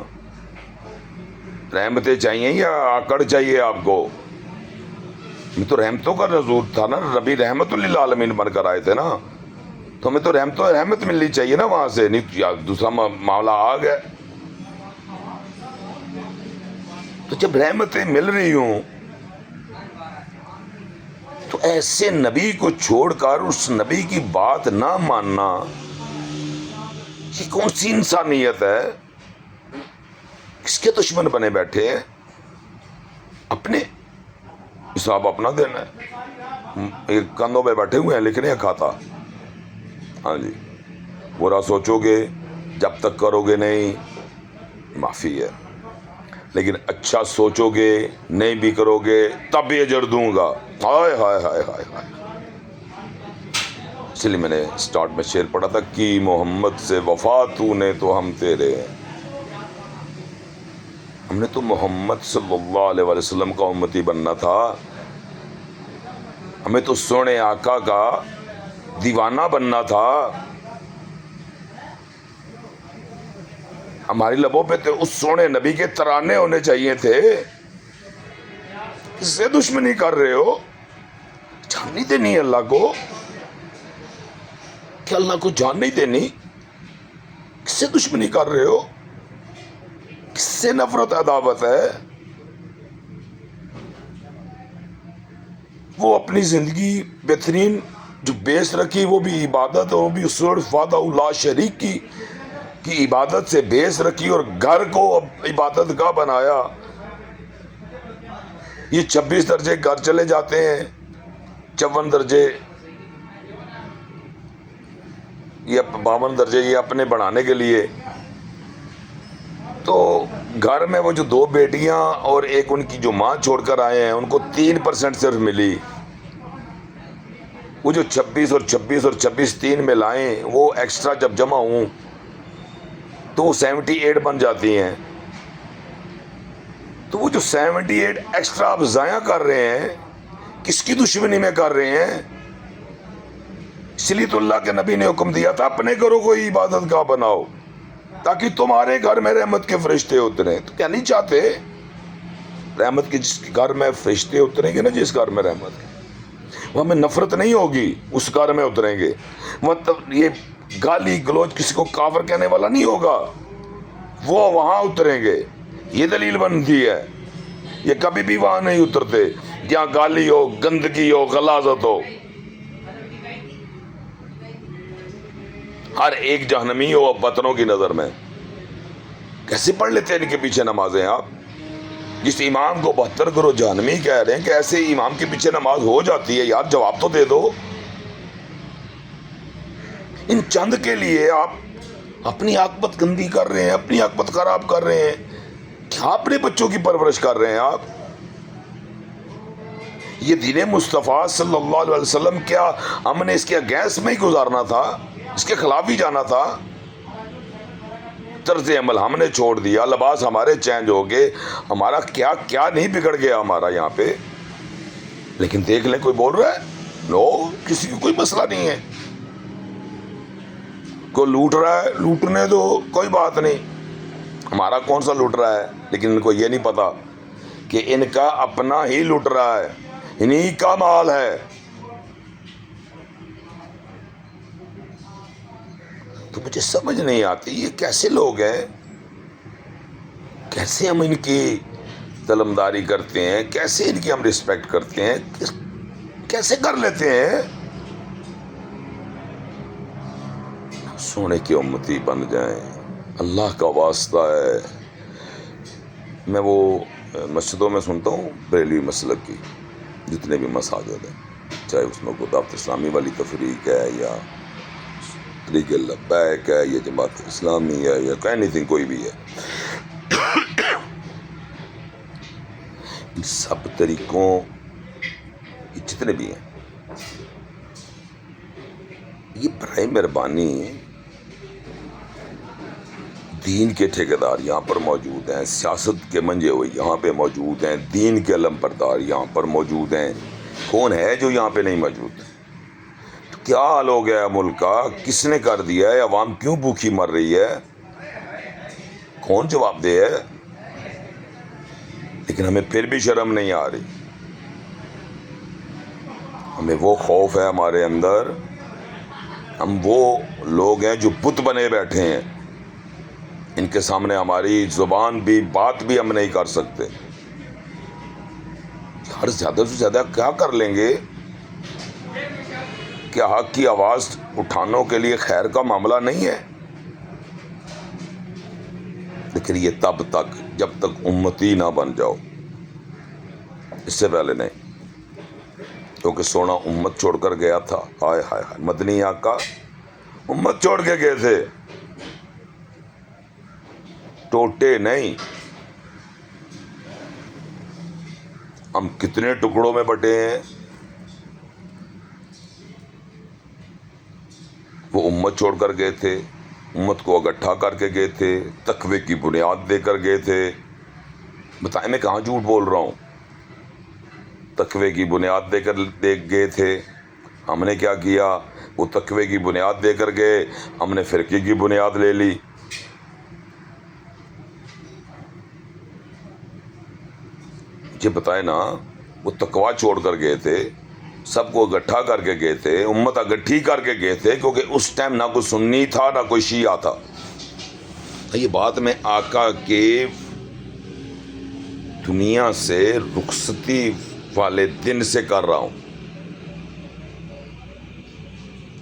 رحمتیں چاہیے یا آکڑ چاہیے آپ کو؟ ہمیں تو رحمتوں کا نزول تھا نا، نبی رحمت للعالمین بن کر آئے تھے نا. تو ہمیں تو رحمت ملنی چاہیے نا وہاں سے. نہیں دوسرا معاملہ آ گیا. تو جب رحمتیں مل رہی ہوں تو ایسے نبی کو چھوڑ کر اس نبی کی بات نہ ماننا یہ کون سی انسانیت ہے؟ کس کے دشمن بنے بیٹھے ہیں؟ اپنے حساب اپنا دینا ہے. ایک کندھوں پہ بیٹھے ہوئے ہیں, لکھ رہے ہیں کھاتا. ہاں جی, برا سوچو گے جب تک کرو گے نہیں معافی ہے, لیکن اچھا سوچو گے نہیں بھی کرو گے تب بھی اجر دوں گا. ہائے ہائے ہائے ہائے ہائے. اس لیے میں نے سٹارٹ میں شعر پڑھا تھا کہ محمد سے وفا تو نے تو ہم تیرے ہیں. ہم نے تو محمد صلی اللہ علیہ وسلم کا امتی بننا تھا. ہمیں تو سونے آقا کا دیوانہ بننا تھا. ہماری لبوں پہ تو اس سونے نبی کے ترانے ہونے چاہیے تھے. کس سے دشمنی کر رہے ہو؟ جان نہیں دینی اللہ کو؟ کہ اللہ کو جان نہیں دینی؟ کس سے دشمنی کر رہے ہو؟ کس سے نفرت عداوت ہے؟ وہ اپنی زندگی بہترین جو بیس رکھی وہ بھی عبادت, اور وہ بھی صرف وحدہ لا شریک کی عبادت سے بیس رکھی, اور گھر کو عبادت گاہ بنایا. یہ 26 درجے گھر چلے جاتے ہیں, 54 درجے یہ 52 درجے یہ اپنے بڑھانے کے لیے. تو گھر میں وہ جو 2 بیٹیاں اور ایک ان کی جو ماں چھوڑ کر آئے ہیں, ان کو 3% صرف ملی. وہ جو 26 اور 26 اور 26 3 میں لائیں, وہ ایکسٹرا جب جمع ہوں تو وہ 78 بن جاتی ہیں. تو وہ جو 78 ایکسٹرا آپ ضائع کر رہے ہیں, کس کی دشمنی میں کر رہے ہیں؟ اس لیے تو اللہ کے نبی نے حکم دیا تھا اپنے گھروں کو عبادت گاہ بناؤ تاکہ تمہارے گھر میں رحمت کے فرشتے اتریں. تو کیا نہیں چاہتے رحمت کے جس گھر میں فرشتے اتریں گے نا, جس گھر میں رحمت کے, وہ ہمیں نفرت نہیں ہوگی, اس گھر میں اتریں گے. مطلب یہ گالی گلوچ کسی کو کافر کہنے والا نہیں ہوگا, وہ وہاں اتریں گے. یہ دلیل بنتی ہے. یہ کبھی بھی وہاں نہیں اترتے جہاں گالی ہو, گندگی ہو, غلاظت ہو. ہر ایک جہنمی ہو بدنوں کی نظر میں. کیسے پڑھ لیتے ہیں ان کے پیچھے نمازیں آپ؟ جس امام کو 72 کرو جہنمی کہہ رہے ہیں, کہ ایسے امام کے پیچھے نماز ہو جاتی ہے؟ یار جواب تو دے دو. ان چند کے لیے آپ اپنی عاقبت گندی کر رہے ہیں, اپنی عاقبت خراب کر رہے ہیں. کیا اپنے بچوں کی پرورش کر رہے ہیں آپ؟ یہ دین مصطفیٰ صلی اللہ علیہ وسلم, کیا ہم نے اس کے اگینسٹ میں ہی گزارنا تھا؟ اس کے خلاف ہی جانا تھا؟ طرز عمل ہم نے چھوڑ دیا, لباس ہمارے چینج ہو گئے, ہمارا کیا کیا نہیں بگڑ گیا ہمارا یہاں پہ. لیکن دیکھ لیں کوئی بول رہا ہے؟ نو, کسی کو کوئی مسئلہ نہیں ہے. کوئی لوٹ رہا ہے, لوٹنے دو, کوئی بات نہیں. ہمارا کون سا لوٹ رہا ہے؟ لیکن ان کو یہ نہیں پتا کہ ان کا اپنا ہی لوٹ رہا ہے, انہی کا مال ہے. تو مجھے سمجھ نہیں آتی یہ کیسے لوگ ہیں, کیسے ہم ان کی طلبداری کرتے ہیں, کیسے ان کی ہم رسپیکٹ کرتے ہیں, کیسے کر لیتے ہیں. سونے کی امتی بن جائیں, اللہ کا واسطہ ہے. میں وہ مسجدوں میں سنتا ہوں بریلوی مسلک کی جتنے بھی مساجد ہیں, چاہے اس میں دعوت اسلامی والی تفریق ہے, یا طریق لبیک ہے, یا جماعت اسلامی ہے, یا اینی تھنگ کوئی بھی ہے, ان سب طریقوں جتنے بھی ہیں, یہ برائے مہربانی دین کے ٹھیکیدار یہاں پر موجود ہیں, سیاست کے منجے ہوئے یہاں پہ موجود ہیں, دین کے علم بردار یہاں پر موجود ہیں. کون ہے جو یہاں پہ نہیں موجود؟ تو کیا حال ہو گیا ہے ملک کا؟ کس نے کر دیا ہے؟ عوام کیوں بھوکی مر رہی ہے؟ کون جواب دے ہے؟ لیکن ہمیں پھر بھی شرم نہیں آ رہی. ہمیں وہ خوف ہے ہمارے اندر, ہم وہ لوگ ہیں جو بت بنے بیٹھے ہیں, ان کے سامنے ہماری زبان بھی, بات بھی ہم نہیں کر سکتے. ہر زیادہ سے زیادہ کیا کر لیں گے؟ کیا حق کی آواز اٹھانوں کے لیے خیر کا معاملہ نہیں ہے؟ لیکن یہ تب تک جب تک امتی نہ بن جاؤ, اس سے پہلے نہیں. کیونکہ سونا امت چھوڑ کر گیا تھا. ہائے ہائے ہائے، مدنی آقا امت چھوڑ کے گئے تھے، ٹوٹے نہیں. ہم کتنے ٹکڑوں میں بٹے ہیں. وہ امت چھوڑ کر گئے تھے، امت کو اکٹھا کر کے گئے تھے، تقوی کی بنیاد دے کر گئے تھے. بتائیں میں کہاں جھوٹ بول رہا ہوں؟ تقوی کی بنیاد دے کر گئے تھے. ہم نے کیا کیا؟ وہ تقوی کی بنیاد دے کر گئے، ہم نے فرقے کی بنیاد لے لی. مجھے بتائیں نا، وہ تقوی چھوڑ کر گئے تھے، سب کو اکٹھا کر کے گئے تھے، امت اکٹھی کر کے گئے تھے، کیونکہ اس ٹائم نہ کوئی سنی تھا نہ کوئی شیعہ تھا. یہ بات میں آقا کے دنیا سے رخصتی والے دن سے کر رہا ہوں.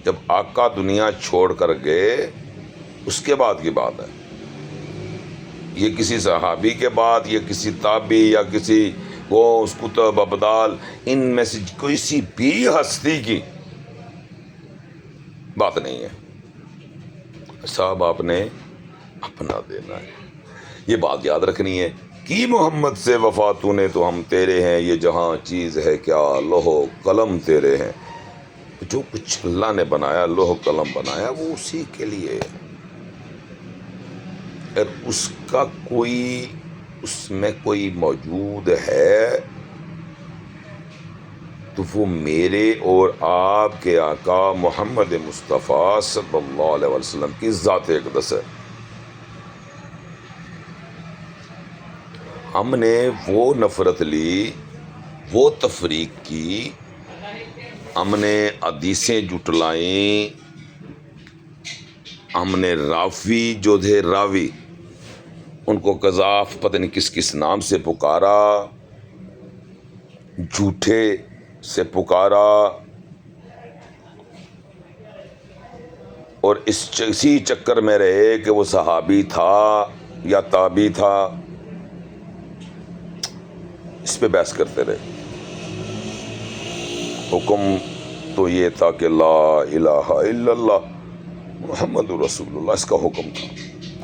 جب آقا دنیا چھوڑ کر گئے اس کے بعد کی بات ہے. یہ کسی صحابی کے بعد یا کسی تابعی یا کسی وہ اس کتب ابدال ان میں سے کسی بھی ہستی کی بات نہیں ہے. صاحب آپ نے اپنا دینا ہے، یہ بات یاد رکھنی ہے. کی محمد سے وفا تو نے تو ہم تیرے ہیں، یہ جہاں چیز ہے کیا لوح و قلم تیرے ہیں. جو کچھ اللہ نے بنایا، لوح و قلم بنایا، وہ اسی کے لیے ہے. اگر اس کا کوئی اس میں کوئی موجود ہے تو وہ میرے اور آپ کے آقا محمد مصطفیٰ صلی اللہ علیہ وسلم کی ذات اقدس ہے. ہم نے وہ نفرت لی، وہ تفریق کی، ہم نے حدیثیں جٹلائیں، ہم نے راوی جو تھے راوی ان کو قذاف پتہ نہیں کس کس نام سے پکارا، جھوٹے سے پکارا، اور اسی چکر میں رہے کہ وہ صحابی تھا یا تابعی تھا. اس پہ بحث کرتے رہے. حکم تو یہ تھا کہ لا الہ الا اللہ محمد رسول اللہ، اس کا حکم تھا.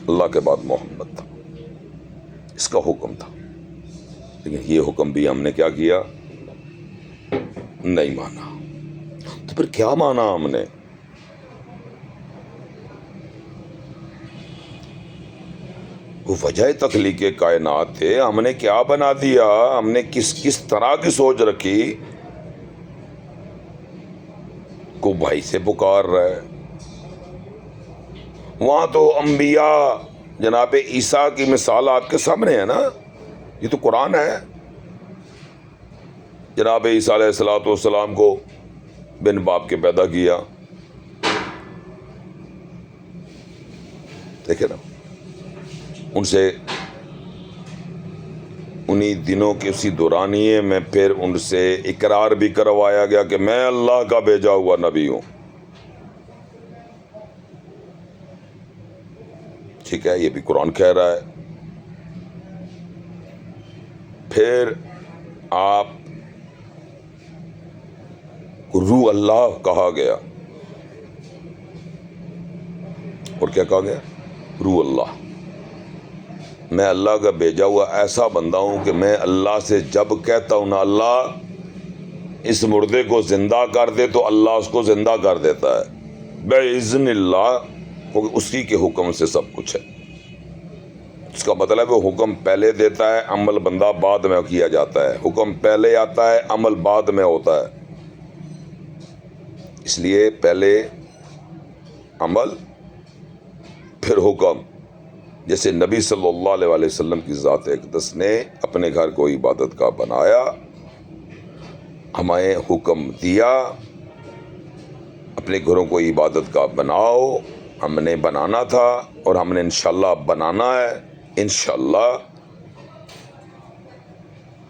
اللہ کے بعد محمد تھا، اس کا حکم تھا. لیکن یہ حکم بھی ہم نے کیا کیا؟ نہیں مانا. تو پھر کیا مانا ہم نے؟ وہ وجہ تخلیق کائنات تھے، ہم نے کیا بنا دیا؟ ہم نے کس طرح کی سوچ رکھی؟ کو بھائی سے پکار رہا ہے. وہاں تو انبیاء جناب عیسیٰ کی مثال آپ کے سامنے ہے نا، یہ تو قرآن ہے. جناب عیسیٰ علیہ الصلوۃ والسلام کو بن باپ کے پیدا کیا، دیکھے نا. ان سے انہی دنوں کے اسی دورانیے میں پھر ان سے اقرار بھی کروایا گیا کہ میں اللہ کا بھیجا ہوا نبی ہوں. ٹھیک ہے، یہ بھی قرآن کہہ رہا ہے. پھر آپ کو روح اللہ کہا گیا. اور کیا کہا گیا؟ روح اللہ. میں اللہ کا بھیجا ہوا ایسا بندہ ہوں کہ میں اللہ سے جب کہتا ہوں نا اللہ اس مردے کو زندہ کر دے تو اللہ اس کو زندہ کر دیتا ہے باذن اللہ، کیونکہ اسی کے حکم سے سب کچھ ہے. اس کا مطلب وہ حکم پہلے دیتا ہے، عمل بندہ بعد میں کیا جاتا ہے. حکم پہلے آتا ہے، عمل بعد میں ہوتا ہے. اس لیے پہلے عمل پھر حکم. جیسے نبی صلی اللہ علیہ وسلم کی ذات اقدس نے اپنے گھر کو عبادت کا بنایا، ہمیں حکم دیا اپنے گھروں کو عبادت کا بناؤ. ہم نے بنانا تھا اور ہم نے انشاءاللہ بنانا ہے. انشاءاللہ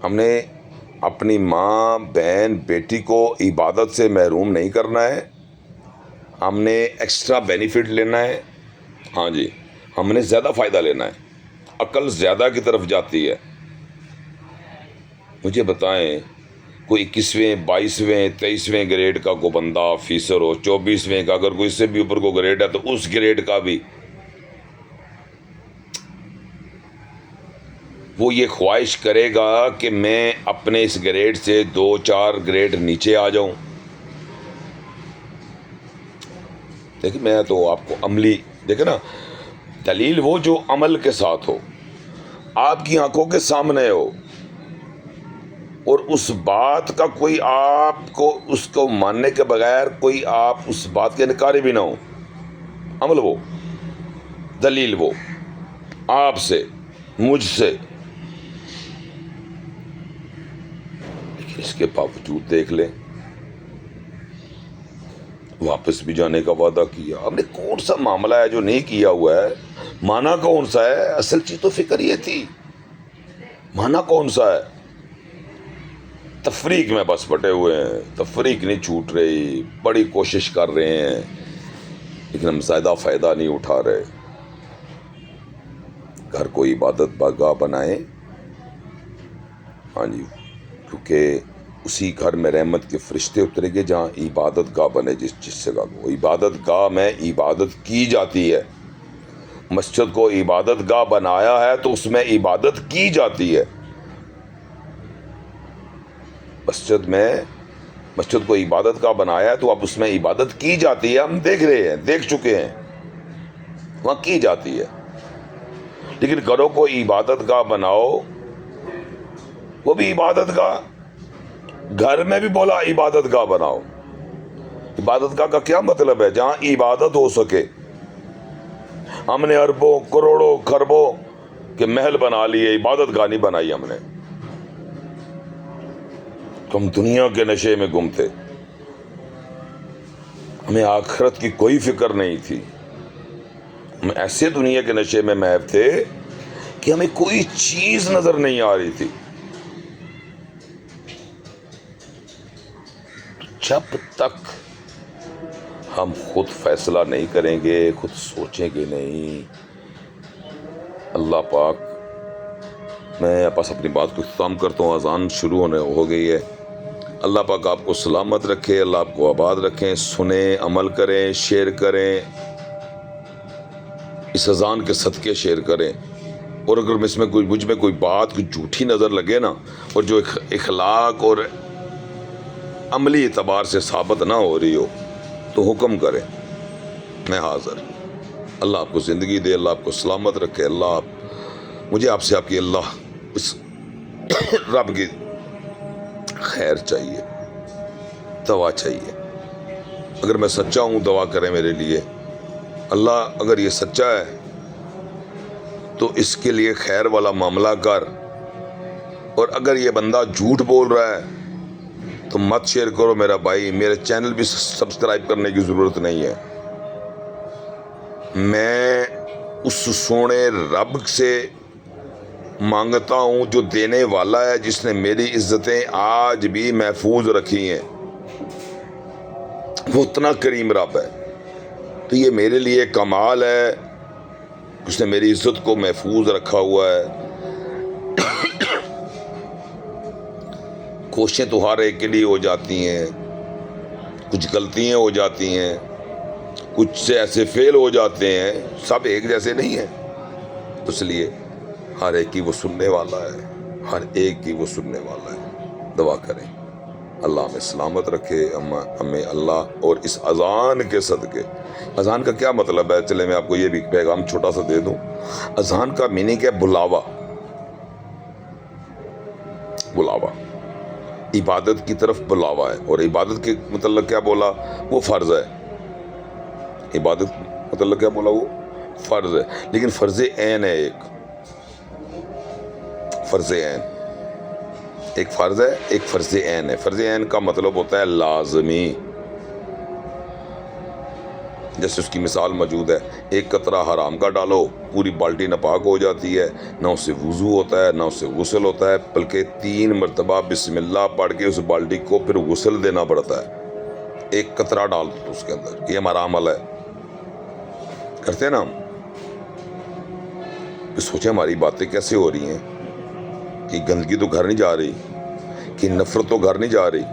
ہم نے اپنی ماں بہن بیٹی کو عبادت سے محروم نہیں کرنا ہے. ہم نے ایکسٹرا بینیفٹ لینا ہے. ہاں جی، ہم نے زیادہ فائدہ لینا ہے. عقل زیادہ کی طرف جاتی ہے. مجھے بتائیں کوئی 21ویں 22ویں 23ویں گریڈ کا کو بندہ آفیسر ہو، 24ویں کا، اگر کوئی اس سے بھی اوپر کو گریڈ ہے تو اس گریڈ کا بھی وہ یہ خواہش کرے گا کہ میں اپنے اس گریڈ سے 2-4 گریڈ نیچے آ جاؤں. دیکھیں میں تو آپ کو عملی دیکھیں نا، دلیل وہ جو عمل کے ساتھ ہو، آپ کی آنکھوں کے سامنے ہو، اور اس بات کا کوئی آپ کو اس کو ماننے کے بغیر کوئی آپ اس بات کے انکاری بھی نہ ہو. عمل وہ، دلیل وہ، آپ سے، مجھ سے. لیکن اس کے باوجود دیکھ لیں، واپس بھی جانے کا وعدہ کیا. ہم نے کون سا معاملہ ہے جو نہیں کیا ہوا ہے؟ مانا کون سا ہے؟ اصل چیز تو فکر یہ تھی، مانا کون سا ہے؟ تفریق میں بس بٹے ہوئے ہیں، تفریق نہیں چھوٹ رہی، بڑی کوشش کر رہے ہیں لیکن ہم زیادہ فائدہ نہیں اٹھا رہے. گھر کو عبادت گاہ بنائیں. ہاں جی، کیونکہ اسی گھر میں رحمت کے فرشتے اترے گے جہاں عبادت گاہ بنے. جس جگہ کو عبادت گاہ میں عبادت کی جاتی ہے، مسجد کو عبادت گاہ بنایا ہے تو اس میں عبادت کی جاتی ہے. مسجد کو عبادت گاہ بنایا ہے تو اب اس میں عبادت کی جاتی ہے. ہم دیکھ رہے ہیں، دیکھ چکے ہیں، وہاں کی جاتی ہے. لیکن گھروں کو عبادت گاہ بناؤ، وہ بھی عبادت گاہ. گھر میں بھی بولا عبادت گاہ بناؤ. عبادت گاہ کا کیا مطلب ہے؟ جہاں عبادت ہو سکے. ہم نے اربوں کروڑوں خربوں کے محل بنا لیے، عبادت گاہ نہیں بنائی ہم نے. ہم دنیا کے نشے میں گم تھے، ہمیں آخرت کی کوئی فکر نہیں تھی. ہم ایسے دنیا کے نشے میں محو تھے کہ ہمیں کوئی چیز نظر نہیں آ رہی تھی. جب تک ہم خود فیصلہ نہیں کریں گے، خود سوچیں گے نہیں، اللہ پاک، میں بس اپنی بات کو اختتام کرتا ہوں، اذان شروع ہونے ہو گئی ہے. اللہ پاک آپ کو سلامت رکھے، اللہ آپ کو آباد رکھیں. سنیں، عمل کریں، شیئر کریں، اس اذان کے صدقے شیئر کریں. اور اگر مجھ میں کوئی بات کوئی جھوٹی نظر لگے نا، اور جو اخلاق اور عملی اعتبار سے ثابت نہ ہو رہی ہو تو حکم کریں، میں حاضر. اللہ آپ کو زندگی دے، اللہ آپ کو سلامت رکھے. مجھے آپ سے آپ کی اللہ اس رب کی خیر چاہیے، دعا چاہیے. اگر میں سچا ہوں دعا کریں میرے لیے. اللہ اگر یہ سچا ہے تو اس کے لیے خیر والا معاملہ کر، اور اگر یہ بندہ جھوٹ بول رہا ہے تو مت شیئر کرو میرا بھائی. میرے چینل بھی سبسکرائب کرنے کی ضرورت نہیں ہے. میں اس سونے رب سے مانگتا ہوں جو دینے والا ہے، جس نے میری عزتیں آج بھی محفوظ رکھی ہیں. وہ اتنا کریم رب ہے، تو یہ میرے لیے کمال ہے، اس نے میری عزت کو محفوظ رکھا ہوا ہے. کوششیں تو ہر ایک کے لیے ہو جاتی ہیں، کچھ غلطیاں ہو جاتی ہیں، کچھ سے ایسے فیل ہو جاتے ہیں، سب ایک جیسے نہیں ہیں. تو اس لیے ہر ایک کی وہ سننے والا ہے، ہر ایک کی وہ سننے والا ہے. دعا کریں اللہ ہمیں سلامت رکھے، ہمیں اللہ. اور اس اذان کے صدقے، اذان کا کیا مطلب ہے؟ چلے میں آپ کو یہ بھی پیغام چھوٹا سا دے دوں. اذان کا میننگ ہے بلاوا. بلاوا عبادت کی طرف بلاوا ہے. اور عبادت کے متعلق کیا بولا؟ وہ فرض ہے. عبادت متعلق کیا بولا؟ وہ فرض ہے. لیکن فرض عین ہے، ایک فرض عین، ایک فرض ہے، ایک فرض عین ہے. فرض عین کا مطلب ہوتا ہے لازمی. جیسے اس کی مثال موجود ہے، ایک قطرہ حرام کا ڈالو، پوری بالٹی ناپاک ہو جاتی ہے، نہ اس سے وضو ہوتا ہے، نہ اس سے غسل ہوتا ہے، بلکہ 3 مرتبہ بسم اللہ پڑھ کے اس بالٹی کو پھر غسل دینا پڑتا ہے. ایک قطرہ ڈال دو اس کے اندر. یہ ہمارا عمل ہے، کرتے ہیں نا ہم. سوچیں ہماری باتیں کیسے ہو رہی ہیں، کہ گندگی تو گھر نہیں جا رہی. کہ نفرت تو گھر نہیں جا رہی.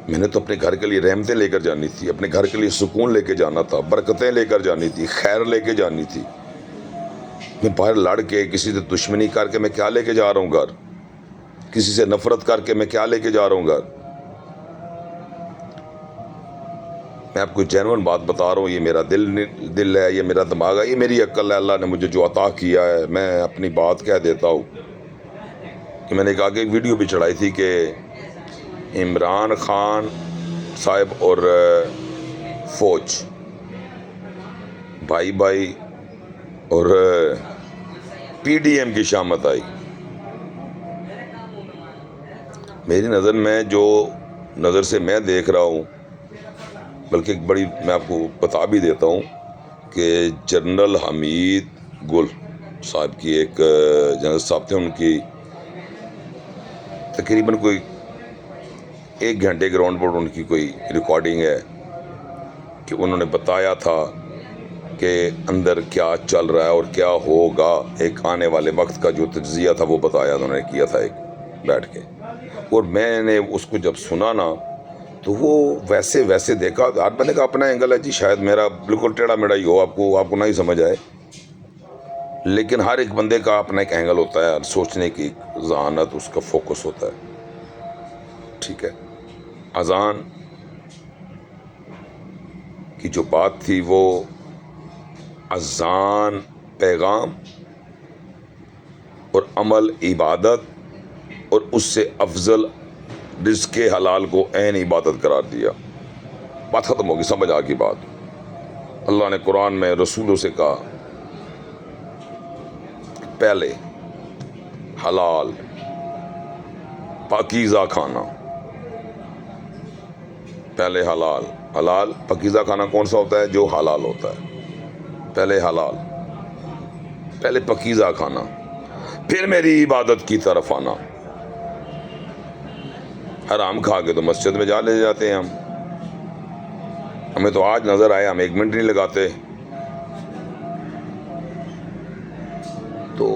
میں نے تو اپنے گھر کے لیے رحمتیں لے کر جانی تھی, اپنے گھر کے لیے سکون لے کے جانا تھا, برکتیں لے کر جانی تھی, خیر لے کے جانی تھی. میں باہر لڑ کے کسی سے دشمنی کر کے میں کیا لے کے جا رہا ہوں گھر؟ کسی سے نفرت کر کے میں کیا لے کے جا رہا ہوں گھر؟ میں آپ کو جینوئن بات بتا رہا ہوں. یہ میرا دل ہے, یہ میرا دماغ ہے, یہ میری عقل ہے, اللہ نے مجھے جو عطا کیا ہے. میں اپنی بات کہہ دیتا ہوں کہ میں نے ایک آگے ایک ویڈیو بھی چڑھائی تھی کہ عمران خان صاحب اور فوج بھائی بھائی اور پی ڈی ایم کی شامت آئی. میری نظر میں جو نظر سے میں دیکھ رہا ہوں, بلکہ ایک بڑی میں آپ کو بتا بھی دیتا ہوں کہ جنرل حمید گل صاحب کی ایک جنرل صاحب تھے, ان کی تقریباً کوئی 1 گھنٹے کے راؤنڈ پر ان کی کوئی ریکارڈنگ ہے کہ انہوں نے بتایا تھا کہ اندر کیا چل رہا ہے اور کیا ہوگا. ایک آنے والے وقت کا جو تجزیہ تھا وہ بتایا انہوں نے, کیا تھا ایک بیٹھ کے. اور میں نے اس کو جب سنا نا تو وہ ویسے دیکھا, ہر بندے کا اپنا اینگل ہے جی, شاید میرا بالکل ٹیڑھا میڑھا ہی ہو, آپ کو نہیں سمجھ آئے, لیکن ہر ایک بندے کا اپنا ایک اینگل ہوتا ہے, سوچنے کی ذہانت, اس کا فوکس ہوتا ہے. ٹھیک ہے, اذان کی جو بات تھی وہ اذان پیغام اور عمل عبادت, اور اس سے افضل رزق حلال کو عین عبادت قرار دیا. بات ختم ہوگی, سمجھ آ گئی بات. اللہ نے قرآن میں رسولوں سے کہا پہلے حلال پاکیزہ کھانا, پہلے حلال پاکیزہ کھانا کون سا ہوتا ہے؟ جو حلال ہوتا ہے. پہلے حلال, پہلے پاکیزہ کھانا, پھر میری عبادت کی طرف آنا. حرام کھا کے تو مسجد میں جا لے جاتے ہیں ہمیں تو آج نظر آیا, ہم 1 منٹ نہیں لگاتے. تو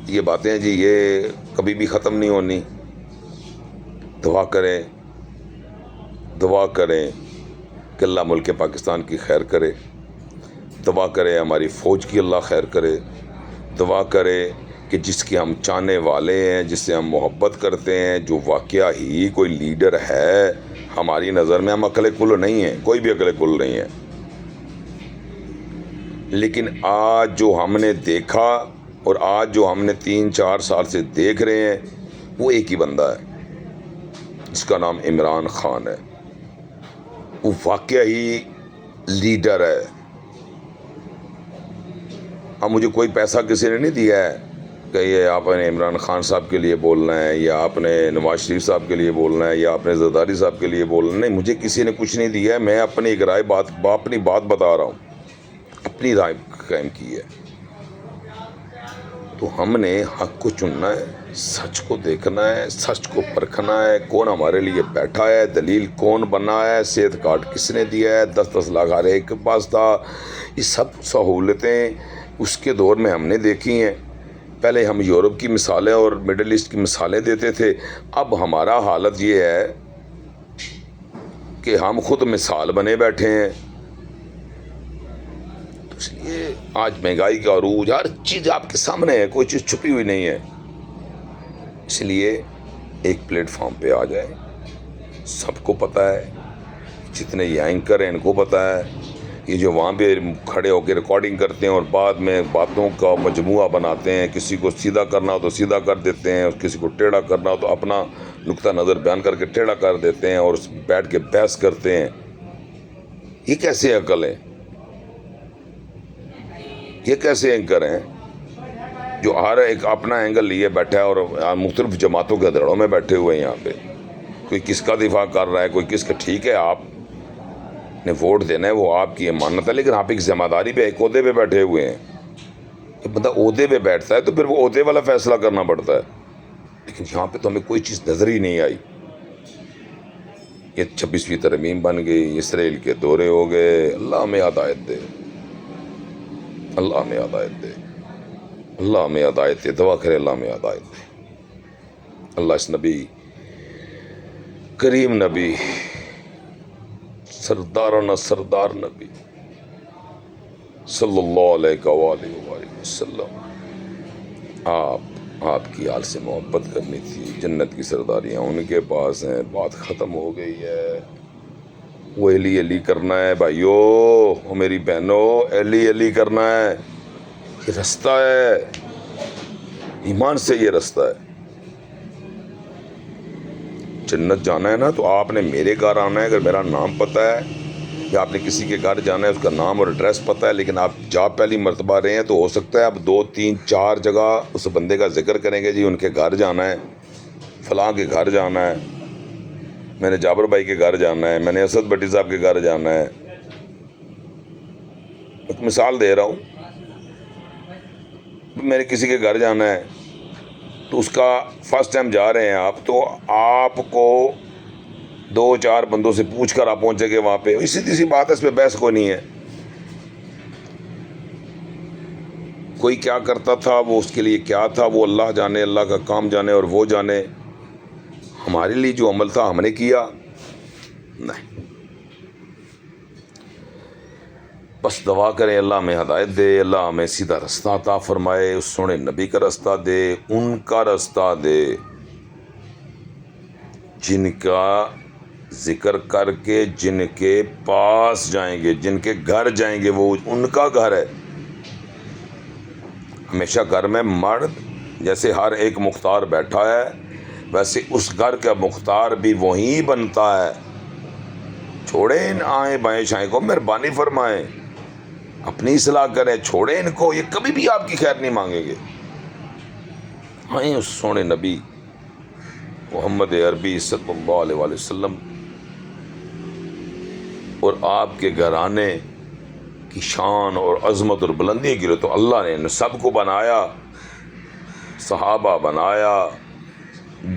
یہ باتیں جی یہ کبھی بھی ختم نہیں ہونی. دعا کریں کہ اللہ ملک پاکستان کی خیر کرے, دعا کرے ہماری فوج کی اللہ خیر کرے, دعا کرے کہ جس کے ہم چاہنے والے ہیں, جس سے ہم محبت کرتے ہیں, جو واقعہ ہی کوئی لیڈر ہے ہماری نظر میں, ہم عقل کل نہیں ہیں, کوئی بھی عقل کل نہیں ہے, لیکن آج جو ہم نے دیکھا اور آج جو ہم نے 3-4 سال سے دیکھ رہے ہیں وہ ایک ہی بندہ ہے, جس کا نام عمران خان ہے. وہ واقعہ ہی لیڈر ہے. اب مجھے کوئی پیسہ کسی نے نہیں دیا ہے کہ یہ آپ نے عمران خان صاحب کے لیے بولنا ہے, یا آپ نے نواز شریف صاحب کے لیے بولنا ہے, یا آپ نے زرداری صاحب کے لیے بولنا ہے. نہیں, مجھے کسی نے کچھ نہیں دیا ہے. میں اپنی ایک اپنی بات بتا رہا ہوں, اپنی رائے قائم کی ہے. تو ہم نے حق کو چننا ہے, سچ کو دیکھنا ہے, سچ کو پرکھنا ہے, کون ہمارے لیے بیٹھا ہے, دلیل کون بنا ہے, صحت کارڈ کس نے دیا ہے, 10-10 لاکھ ہر ایک کے پاس تھا. یہ سب سہولتیں اس کے دور میں ہم نے دیکھی ہیں. پہلے ہم یورپ کی مثالیں اور مڈل ایسٹ کی مثالیں دیتے تھے, اب ہمارا حالت یہ ہے کہ ہم خود مثال بنے بیٹھے ہیں. تو اس لیے آج مہنگائی کا عروج, ہر چیز آپ کے سامنے ہے, کوئی چیز چھپی ہوئی نہیں ہے. اس لیے ایک پلیٹ فارم پہ آ جائے, سب کو پتہ ہے, جتنے یہ اینکر ہیں ان کو پتہ ہے, یہ جو وہاں پہ کھڑے ہو کے ریکارڈنگ کرتے ہیں اور بعد میں باتوں کا مجموعہ بناتے ہیں, کسی کو سیدھا کرنا ہو تو سیدھا کر دیتے ہیں, اور کسی کو ٹیڑھا کرنا ہو تو اپنا نقطہ نظر بیان کر کے ٹیڑھا کر دیتے ہیں, اور بیٹھ کے بحث کرتے ہیں. یہ کیسے عقل ہے؟ یہ کیسے اینکر ہیں جو ہر ایک اپنا اینگل لیے بیٹھا ہے اور مختلف جماعتوں کے دھڑوں میں بیٹھے ہوئے ہیں یہاں پہ, کوئی کس کا دفاع کر رہا ہے, کوئی کس کا. ٹھیک ہے, آپ نے ووٹ دینا ہے, وہ آپ کی امانت ہے, لیکن آپ ایک ذمہ داری پہ, ایک عہدے پہ بیٹھے ہوئے ہیں. جب بندہ عہدے پہ بیٹھتا ہے تو پھر وہ عہدے والا فیصلہ کرنا پڑتا ہے. لیکن یہاں پہ تو ہمیں کوئی چیز نظر ہی نہیں آئی. یہ 26ویں ترمیم بن گئی, اسرائیل کے دورے ہو گئے. اللہ ہمیں ہدایت دے, اللہ ہمیں ہدایت دے, اللہ ہمیں ہدایت دے. دعا کرے اللہ ہمیں ہدایت دے. اللہ اس نبی کریم نبی سردارانہ سردار نبی صلی اللہ علیہ وآلہ وسلم، آپ کی آل سے محبت کرنی تھی، جنت کی سرداریاں ان کے پاس ہیں، بات ختم ہو گئی ہے۔ وہ علی علی کرنا ہے بھائیو، وہ میری بہنوں، علی علی کرنا ہے، یہ رستہ ہے، ایمان سے یہ رستہ ہے۔ جنت جانا ہے نا تو آپ نے میرے گھر آنا ہے، اگر میرا نام پتہ ہے، یا آپ نے کسی کے گھر جانا ہے اس کا نام اور ایڈریس پتہ ہے، لیکن آپ جا پہلی مرتبہ رہے ہیں تو ہو سکتا ہے آپ 2 3 4 جگہ اس بندے کا ذکر کریں گے، جی ان کے گھر جانا ہے، فلاں کے گھر جانا ہے، میں نے جابر بھائی کے گھر جانا ہے، میں نے اسد بھٹی صاحب کے گھر جانا ہے۔ ایک مثال دے رہا ہوں، میں نے کسی کے گھر جانا ہے تو اس کا فرسٹ ٹائم جا رہے ہیں آپ، تو آپ کو 2 4 بندوں سے پوچھ کر آپ پہنچے گے وہاں پہ، سیدھی سی بات ہے، اس پہ بحث کوئی نہیں ہے۔ کوئی کیا کرتا تھا، وہ اس کے لیے کیا تھا، وہ اللہ جانے، اللہ کا کام جانے اور وہ جانے۔ ہمارے لیے جو عمل تھا ہم نے کیا نہیں، بس دعا کریں اللہ ہمیں ہدایت دے، اللہ ہمیں سیدھا رستہ عطا فرمائے، اس سونے نبی کا رستہ دے، ان کا رستہ دے جن کا ذکر کر کے جن کے پاس جائیں گے، جن کے گھر جائیں گے، وہ ان کا گھر ہے۔ ہمیشہ گھر میں مرد جیسے ہر ایک مختار بیٹھا ہے، ویسے اس گھر کا مختار بھی وہی بنتا ہے۔ چھوڑیں ان آئیں بائیں شائیں کو، مہربانی فرمائیں، اپنی اصلاح کریں، چھوڑیں ان کو، یہ کبھی بھی آپ کی خیر نہیں مانگیں گے۔ آئیں اس سونے نبی محمد عربی صلی اللہ علیہ وآلہ وسلم اور آپ کے گھرانے کی شان اور عظمت اور بلندی کے لیے تو اللہ نے ان سب کو بنایا، صحابہ بنایا،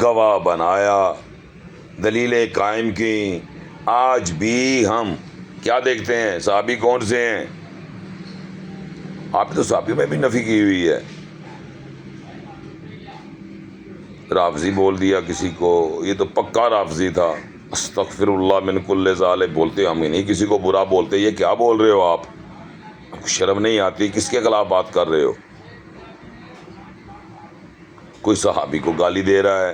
گواہ بنایا، دلیلیں قائم کی۔ آج بھی ہم کیا دیکھتے ہیں، صحابی کون سے ہیں؟ آپ نے تو صحابیوں میں بھی نفی کی ہوئی ہے۔ رافضی بول دیا کسی کو، یہ تو پکا رافضی تھا، استغفر اللہ من کل ظالم، بولتے ہم ہی نہیں کسی کو برا بولتے۔ یہ کیا بول رہے ہو آپ کو شرم نہیں آتی؟ کس کے خلاف بات کر رہے ہو؟ کوئی صحابی کو گالی دے رہا ہے،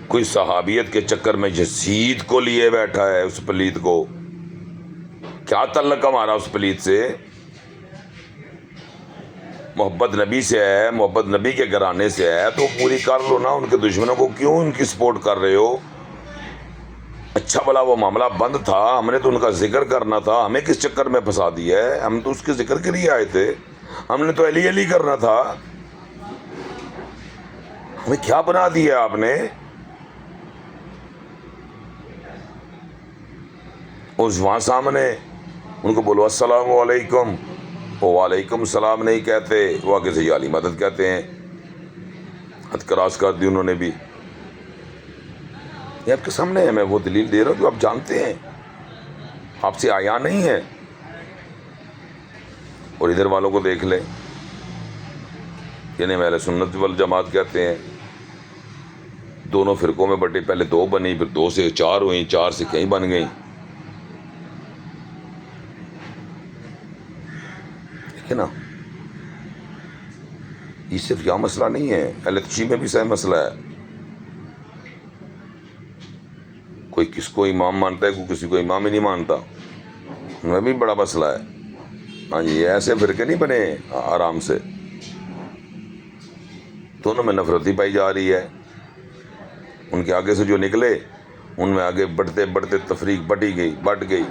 کوئی صحابیت کے چکر میں یزید کو لیے بیٹھا ہے، اس پلید کو۔ کیا تعلق ہمارا اس پلید سے؟ محبت نبی سے ہے، محبت نبی کے گھرانے سے ہے تو پوری کر لو نا۔ ان کے دشمنوں کو کیوں ان کی سپورٹ کر رہے ہو؟ اچھا بھلا وہ معاملہ بند تھا، ہم نے تو ان کا ذکر کرنا تھا، ہمیں کس چکر میں پھنسا دیا ہے؟ ہم تو اس کے ذکر کے لیے آئے تھے، ہم نے تو علی علی کرنا تھا، ہمیں کیا بنا دیا آپ نے؟ اس وہاں سامنے ان کو بولو السلام علیکم، وہ وعلیکم السلام نہیں کہتے، وہ آگے سے یا علی مدد کہتے ہیں، حد کراس کر دی انہوں نے بھی۔ یہ آپ کے سامنے ہے، میں وہ دلیل دے رہا ہوں جو آپ جانتے ہیں، آپ سے آیا نہیں ہے۔ اور ادھر والوں کو دیکھ لیں، یعنی اہل سنت والجماعت کہتے ہیں، دونوں فرقوں میں بٹے، پہلے 2 بنی، پھر 2 سے 4 ہوئیں، 4 سے کئی بن گئیں۔ دیکھیں نا، یہ صرف یہاں مسئلہ نہیں ہے، اہل تشیع میں بھی سیم مسئلہ ہے۔ کوئی کس کو امام مانتا ہے، کوئی کسی کو امام ہی نہیں مانتا، ان میں بھی بڑا مسئلہ ہے۔ ہاں جی، ایسے فرقے نہیں بنے آرام سے، دونوں میں نفرت ہی پائی جا رہی ہے۔ ان کے آگے سے جو نکلے ان میں آگے بڑھتے بڑھتے تفریق بٹ گئی۔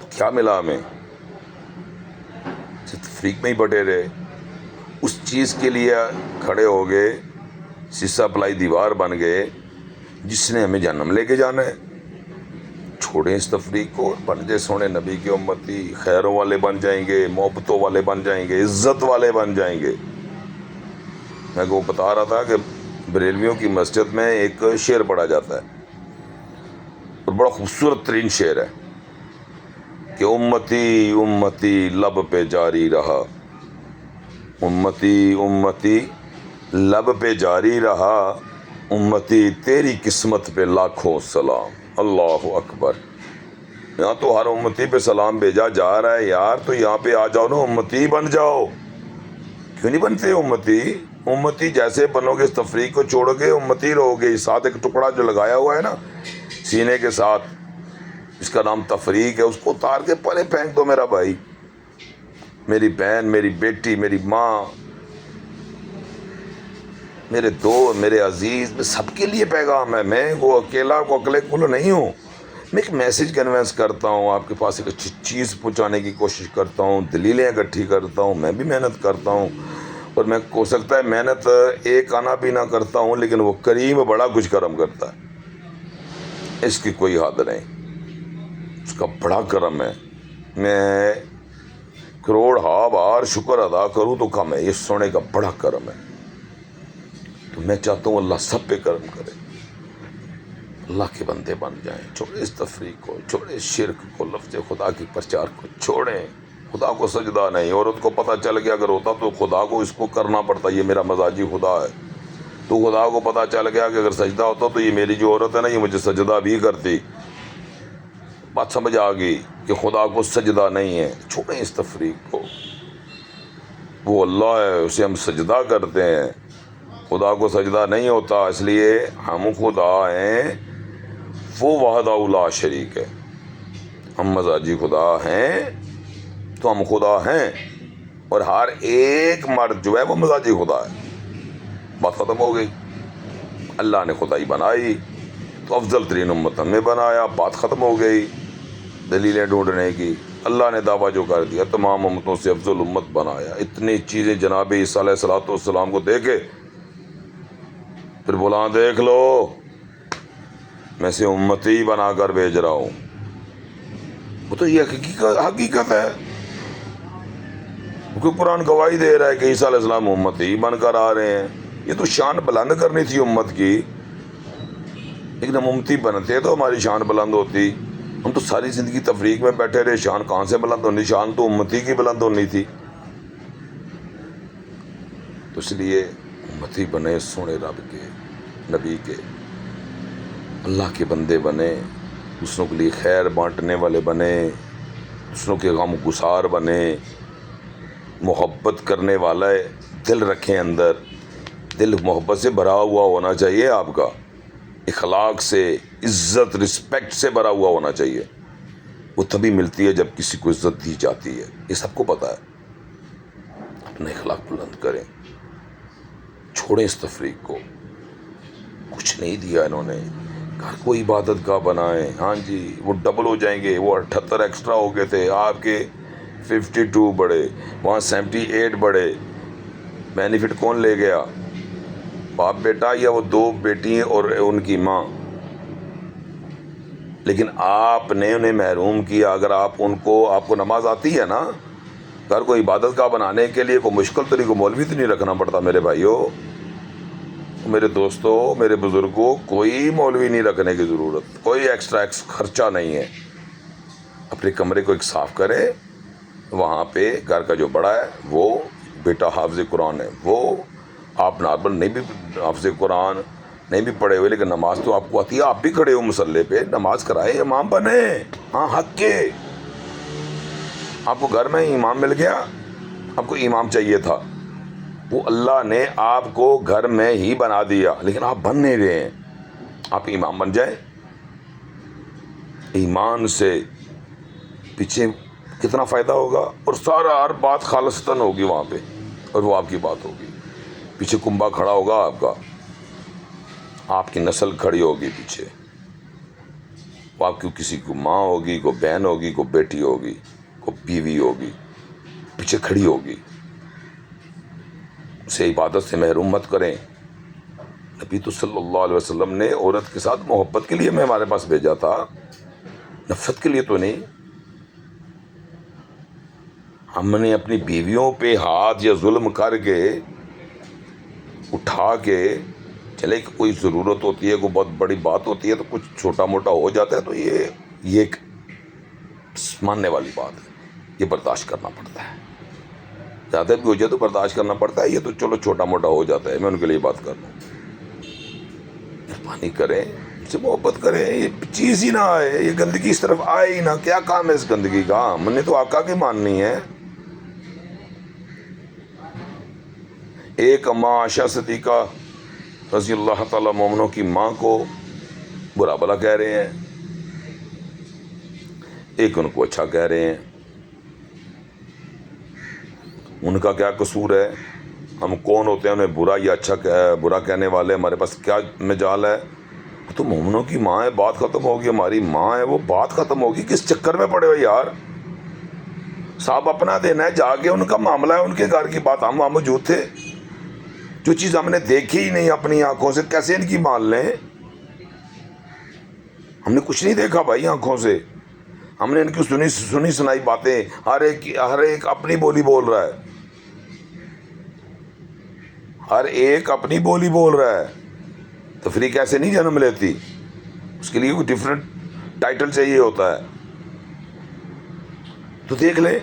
کیا ملا ہمیں؟ تفریق میں ہی بٹے رہے، اس چیز کے لیے کھڑے ہو گئے، سیسا پلائی دیوار بن گئے جس نے ہمیں جہنم لے کے جانا ہے۔ چھوڑیں اس تفریق کو، بن جائے سونے نبی کی امتی، خیروں والے بن جائیں گے، محبتوں والے بن جائیں گے، عزت والے بن جائیں گے۔ میں کو بتا رہا تھا کہ بریلویوں کی مسجد میں ایک شعر پڑھا جاتا ہے اور بڑا خوبصورت ترین شعر ہے کہ امتی امتی لب پہ جاری رہا، امتی امتی لب پہ جاری رہا، امتی تیری قسمت پہ لاکھوں سلام۔ اللہ اکبر۔ یہاں تو ہر امتی پہ سلام بھیجا جا رہا ہے یار، تو یہاں پہ آ جاؤ نا، امتی بن جاؤ۔ کیوں نہیں بنتے امتی؟ امتی جیسے بنو گے، اس تفریق کو چھوڑو گے، امتی رہو گے۔ ساتھ ایک ٹکڑا جو لگایا ہوا ہے نا سینے کے ساتھ، اس کا نام تفریق ہے، اس کو اتار کے پرے پھینک دو میرا بھائی، میری بہن، میری بیٹی، میری ماں، میرے دوست، میرے عزیز، میں سب کے لیے پیغام ہے۔ میں وہ اکیلا کو اکلے کل نہیں ہوں، میں ایک میسج کنوینس کرتا ہوں، آپ کے پاس ایک اچھی چیز پہنچانے کی کوشش کرتا ہوں، دلیلیں اکٹھی کرتا ہوں، میں بھی محنت کرتا ہوں، اور میں ہو سکتا ہے محنت ایک آنا بھی نہ کرتا ہوں، لیکن وہ کریم بڑا کچھ کرم کرتا ہے، اس کی کوئی حد نہیں، اس کا بڑا کرم ہے۔ میں کروڑ بار شکر ادا کروں تو کم ہے، یہ سونے کا بڑا کرم ہے۔ تو میں چاہتا ہوں اللہ سب پہ کرم کرے، اللہ کے بندے بن جائیں، چھوڑیں اس تفریق کو، چھوڑیں شرک کو، لفظ خدا کی پرچار کو چھوڑیں۔ خدا کو سجدہ نہیں، عورت کو پتہ چل گیا اگر ہوتا تو خدا کو اس کو کرنا پڑتا، یہ میرا مزاجی خدا ہے، تو خدا کو پتہ چل گیا کہ اگر سجدہ ہوتا تو یہ میری جو عورت ہے نا یہ مجھے سجدہ بھی کرتی۔ بات سمجھ آ گئی کہ خدا کو سجدہ نہیں ہے۔ چھوڑیں اس تفریق کو، وہ اللہ ہے، اسے ہم سجدہ کرتے ہیں، خدا کو سجدہ نہیں ہوتا، اس لیے ہم خدا ہیں، وہ وحدہ لا شریک ہے۔ ہم مزاجی خدا ہیں تو ہم خدا ہیں، اور ہر ایک مرد جو ہے وہ مزاجی خدا ہے۔ بات ختم ہو گئی۔ اللہ نے خدائی بنائی تو افضل ترین امت ہم نے بنایا، بات ختم ہو گئی۔ دلیلیں ڈھونڈنے کی، اللہ نے دعویٰ جو کر دیا تمام امتوں سے افضل امت بنایا۔ اتنی چیزیں جناب عیسیٰ علیہ الصلوۃ والسلام کو دیکھے، پھر بولا دیکھ لو میں سے امتی بنا کر بھیج رہا ہوں۔ وہ تو یہ حقیقت ہے، کیونکہ قرآن گواہی دے رہا ہے کہ عیسیٰ علیہ السلام امتی بن کر آ رہے ہیں۔ یہ تو شان بلند کرنی تھی امت کی، لیکن ہم امتی بنتے تو ہماری شان بلند ہوتی۔ ہم تو ساری زندگی تفریق میں بیٹھے رہے، شان کہاں سے بلند ہونی؟ شان تو امتی کی بلند ہونی تھی۔ تو اس لیے امتی بنے، سونے رب کے، نبی کے، اللہ کے بندے بنے، دوسروں کے لیے خیر بانٹنے والے بنے، دوسروں کے غم گسار بنے، محبت کرنے والا دل رکھیں اندر، دل محبت سے بھرا ہوا ہونا چاہیے، آپ کا اخلاق سے، عزت، رسپیکٹ سے بھرا ہوا ہونا چاہیے۔ وہ تبھی ملتی ہے جب کسی کو عزت دی جاتی ہے، یہ سب کو پتہ ہے۔ اپنا اخلاق بلند کریں، چھوڑیں اس تفریق کو۔ کچھ نہیں دیا انہوں نے، گھر کو عبادت گاہ بنائیں۔ ہاں جی، وہ ڈبل ہو جائیں گے، وہ 78 ایکسٹرا ہو گئے تھے، آپ کے 52 بڑے، وہاں 78 بڑے۔ بینیفٹ کون لے گیا؟ باپ بیٹا یا وہ 2 بیٹی اور ان کی ماں؟ لیکن آپ نے انہیں محروم کیا۔ اگر آپ کو نماز آتی ہے نا، گھر کو عبادت گاہ بنانے کے لیے کوئی مشکل تو نہیں، کوئی مولوی تو نہیں رکھنا پڑتا میرے بھائیوں، میرے دوستوں، میرے بزرگوں، کوئی مولوی نہیں رکھنے کی ضرورت، کوئی ایکسٹرا خرچہ نہیں ہے۔ اپنے کمرے کو ایک صاف کرے، وہاں پہ گھر کا جو بڑا ہے وہ بیٹا حافظ قرآن ہے، وہ آپ نارمل نہیں بھی حافظ قرآن نہیں بھی پڑھے ہوئے لیکن نماز تو آپ کو آتی ہے، آپ بھی کھڑے ہو مسلح پہ، نماز کرائے، امام بنے، ہاں حق کے۔ آپ کو گھر میں امام مل گیا، آپ کو امام چاہیے تھا، وہ اللہ نے آپ کو گھر میں ہی بنا دیا، لیکن آپ بن نہیں رہے ہیں۔ آپ امام بن جائیں، ایمان سے پیچھے کتنا فائدہ ہوگا، اور سارا ہر بات خالصتاً ہوگی وہاں پہ، اور وہ آپ کی بات ہوگی۔ پیچھے کنبا کھڑا ہوگا آپ کا، آپ کی نسل کھڑی ہوگی پیچھے، وہ آپ کی کسی کو ماں ہوگی، کوئی بہن ہوگی، کوئی بیٹی ہوگی، کوئی بیوی ہوگی، پیچھے کھڑی ہوگی۔ اسے عبادت سے محروم مت کریں۔ نبی تو صلی اللہ علیہ وسلم نے عورت کے ساتھ محبت کے لیے میں ہمارے پاس بھیجا تھا، نفرت کے لیے تو نہیں۔ ہم نے اپنی بیویوں پہ ہاتھ یا ظلم کر کے اٹھا کے چلے کہ کوئی ضرورت ہوتی ہے، کوئی بہت بڑی بات ہوتی ہے تو کچھ چھوٹا موٹا ہو جاتا ہے، تو یہ ماننے والی بات ہے، یہ برداشت کرنا پڑتا ہے، زیادہ بھی ہو جائے تو برداشت کرنا پڑتا ہے، یہ تو چلو چھوٹا موٹا ہو جاتا ہے، میں ان کے لیے بات کر رہا ہوں۔ مہربانی کریں، ان سے محبت کریں، یہ چیز ہی نہ آئے، یہ گندگی اس طرف آئے ہی نہ، کیا کام ہے اس گندگی کا؟ ہم نے تو آقا کی ماننی ہے۔ ایک اماں عائشہ صدیقہ رضی اللہ تعالی مومنوں کی ماں کو برا بلا کہہ رہے ہیں، ایک ان کو اچھا کہہ رہے ہیں۔ ان کا کیا قصور ہے؟ ہم کون ہوتے ہیں انہیں برا یا اچھا برا کہنے والے؟ ہمارے پاس کیا مجال ہے؟ تو مومنوں کی ماں ہے، بات ختم ہوگی، ہماری ماں ہے وہ، بات ختم ہوگی، کس چکر میں پڑے ہو یار؟ صاحب اپنا دینا ہے، جا کے ان کا معاملہ ہے، ان کے گھر کی بات، ہم وہاں موجود تھے، جو چیز ہم نے دیکھی ہی نہیں اپنی آنکھوں سے کیسے ان کی مان لیں؟ ہم نے کچھ نہیں دیکھا بھائی آنکھوں سے، ہم نے ان کی سنی سنائی باتیں، ہر ایک اپنی بولی بول رہا ہے، ہر ایک اپنی بولی بول رہا ہے۔ تفریق کیسے نہیں جنم لیتی؟ اس کے لیے کوئی ڈفرینٹ ٹائٹل چاہیے ہوتا ہے۔ تو دیکھ لیں،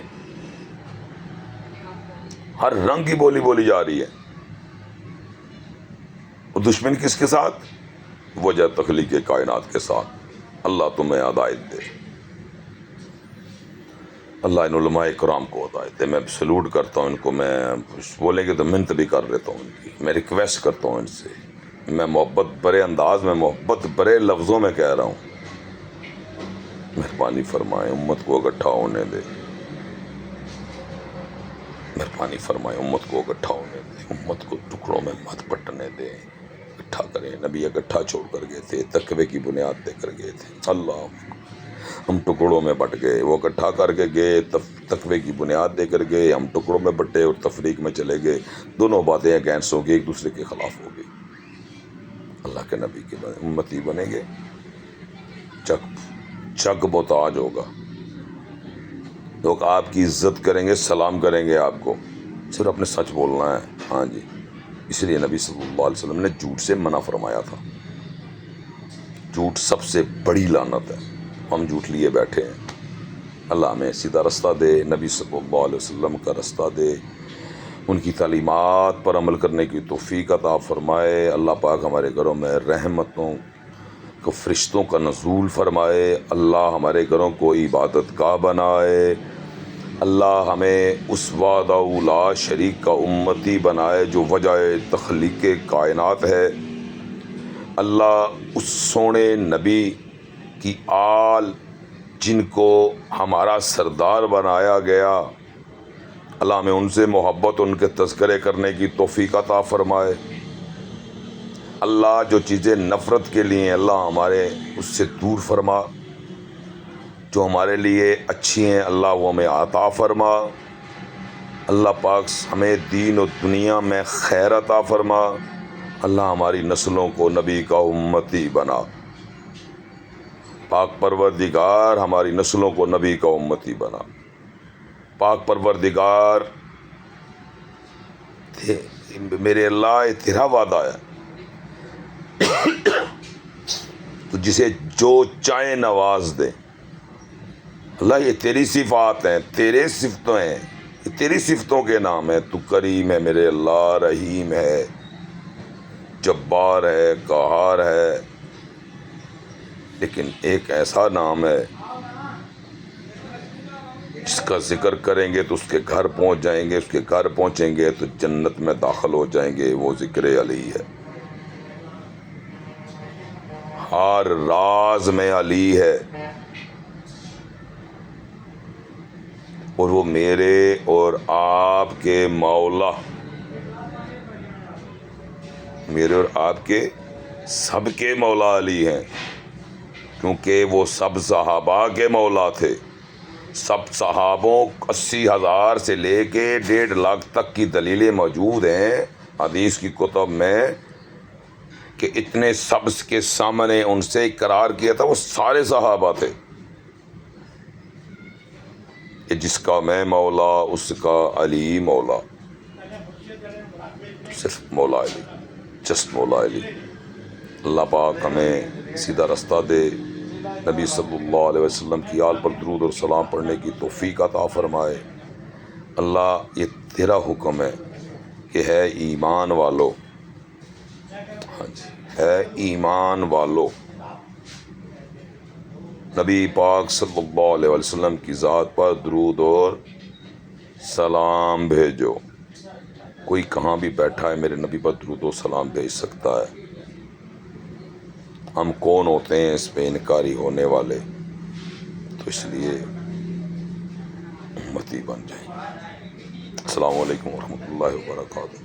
ہر رنگ کی بولی بولی جا رہی ہے، اور دشمن کس کے ساتھ؟ وجہ تخلیق کائنات کے ساتھ۔ اللہ تمہیں ہدایت دے، اللہ ان علماء کرام کو ہدایت دے۔ میں سلوٹ کرتا ہوں ان کو، میں بولیں گے تو منت بھی کر لیتا ہوں ان کی، میں ریکویسٹ کرتا ہوں ان سے، میں محبت برے انداز میں، محبت برے لفظوں میں کہہ رہا ہوں، مہربانی فرمائیں امت کو اکٹھا ہونے دے، مہربانی فرمائیں امت کو اکٹھا ہونے دے، امت کو ٹکڑوں میں مت بٹنے دے، اکٹھا کریں۔ نبی اکٹھا چھوڑ کر گئے تھے، تقوی کی بنیاد دے کر گئے تھے۔ اللہ، ہم ٹکڑوں میں بٹ گئے، وہ اکٹھا کر کے گئے، تقوی کی بنیاد دے کر گئے، ہم ٹکڑوں میں بٹے اور تفریق میں چلے گئے، دونوں باتیں اگینسٹ ہو گئی، ایک دوسرے کے خلاف ہو گئی۔ اللہ کے نبی کے امتی بنیں گے، چک بوتاج ہوگا، لوگ آپ کی عزت کریں گے، سلام کریں گے آپ کو، صرف اپنے سچ بولنا ہے۔ ہاں جی، اس لیے نبی صلی اللہ علیہ وسلم نے جھوٹ سے منع فرمایا تھا، جھوٹ سب سے بڑی لعنت ہے، ہم جھوٹ لیے بیٹھے ہیں۔ اللہ ہمیں سیدھا رستہ دے، نبی صلی اللہ علیہ وسلم کا رستہ دے، ان کی تعلیمات پر عمل کرنے کی توفیق عطا فرمائے۔ اللہ پاک ہمارے گھروں میں رحمتوں کو، فرشتوں کا نزول فرمائے، اللہ ہمارے گھروں کو عبادت گاہ بنائے، اللہ ہمیں اس وحدہ لا شریک کا امتی بنائے جو وجہ تخلیق کائنات ہے۔ اللہ اس سونے نبی کی آل جن کو ہمارا سردار بنایا گیا، اللہ ہمیں ان سے محبت، ان کے تذکرے کرنے کی توفیق عطا فرمائے۔ اللہ جو چیزیں نفرت کے لیے ہیں، اللہ ہمارے اس سے دور فرما، جو ہمارے لیے اچھی ہیں اللہ وہ ہمیں عطا فرما۔ اللہ پاک ہمیں دین و دنیا میں خیر عطا فرما۔ اللہ ہماری نسلوں کو نبی کا امتی بنا۔ پاک پروردگار ہماری نسلوں کو نبی کا امتی بنا۔ پاک پروردگار میرے اللہ تیرا وعدہ ہے، تو جسے جو چاہے نواز دے۔ اللہ یہ تیری صفات ہیں، تیرے صفتیں ہیں، یہ تیری صفتوں کے نام ہیں۔ تو کریم ہے میرے اللہ، رحیم ہے، جبار ہے، قہار ہے، لیکن ایک ایسا نام ہے جس کا ذکر کریں گے تو اس کے گھر پہنچ جائیں گے، اس کے گھر پہنچیں گے تو جنت میں داخل ہو جائیں گے، وہ ذکر علی ہے۔ ہر راز میں علی ہے، اور وہ میرے اور آپ کے مولا، میرے اور آپ کے سب کے مولا علی ہیں، کیونکہ وہ سب صحابہ کے مولا تھے۔ سب صحابوں 80,000 سے لے کے 1.5 لاکھ تک کی دلیلیں موجود ہیں حدیث کی کتب میں کہ اتنے سب کے سامنے ان سے اقرار کیا تھا، وہ سارے صحابہ تھے کہ جس کا میں مولا اس کا علی مولا، صرف مولا علی، جسٹ مولا علی۔ اللہ پاک ہمیں سیدھا رستہ دے، نبی صلی اللہ علیہ وسلم کی آل پر درود اور سلام پڑھنے کی توفیق عطا فرمائے۔ اللہ یہ تیرا حکم ہے کہ ہے ایمان والو، ہاں جی، ہے ایمان والو، نبی پاک صلی اللہ علیہ وسلم کی ذات پر درود اور سلام بھیجو۔ کوئی کہاں بھی بیٹھا ہے میرے نبی پر درود و سلام بھیج سکتا ہے۔ ہم کون ہوتے ہیں اس پہ انکاری ہونے والے؟ تو اس لیے امتی بن جائیں۔ السلام علیکم ورحمۃ اللہ وبرکاتہ۔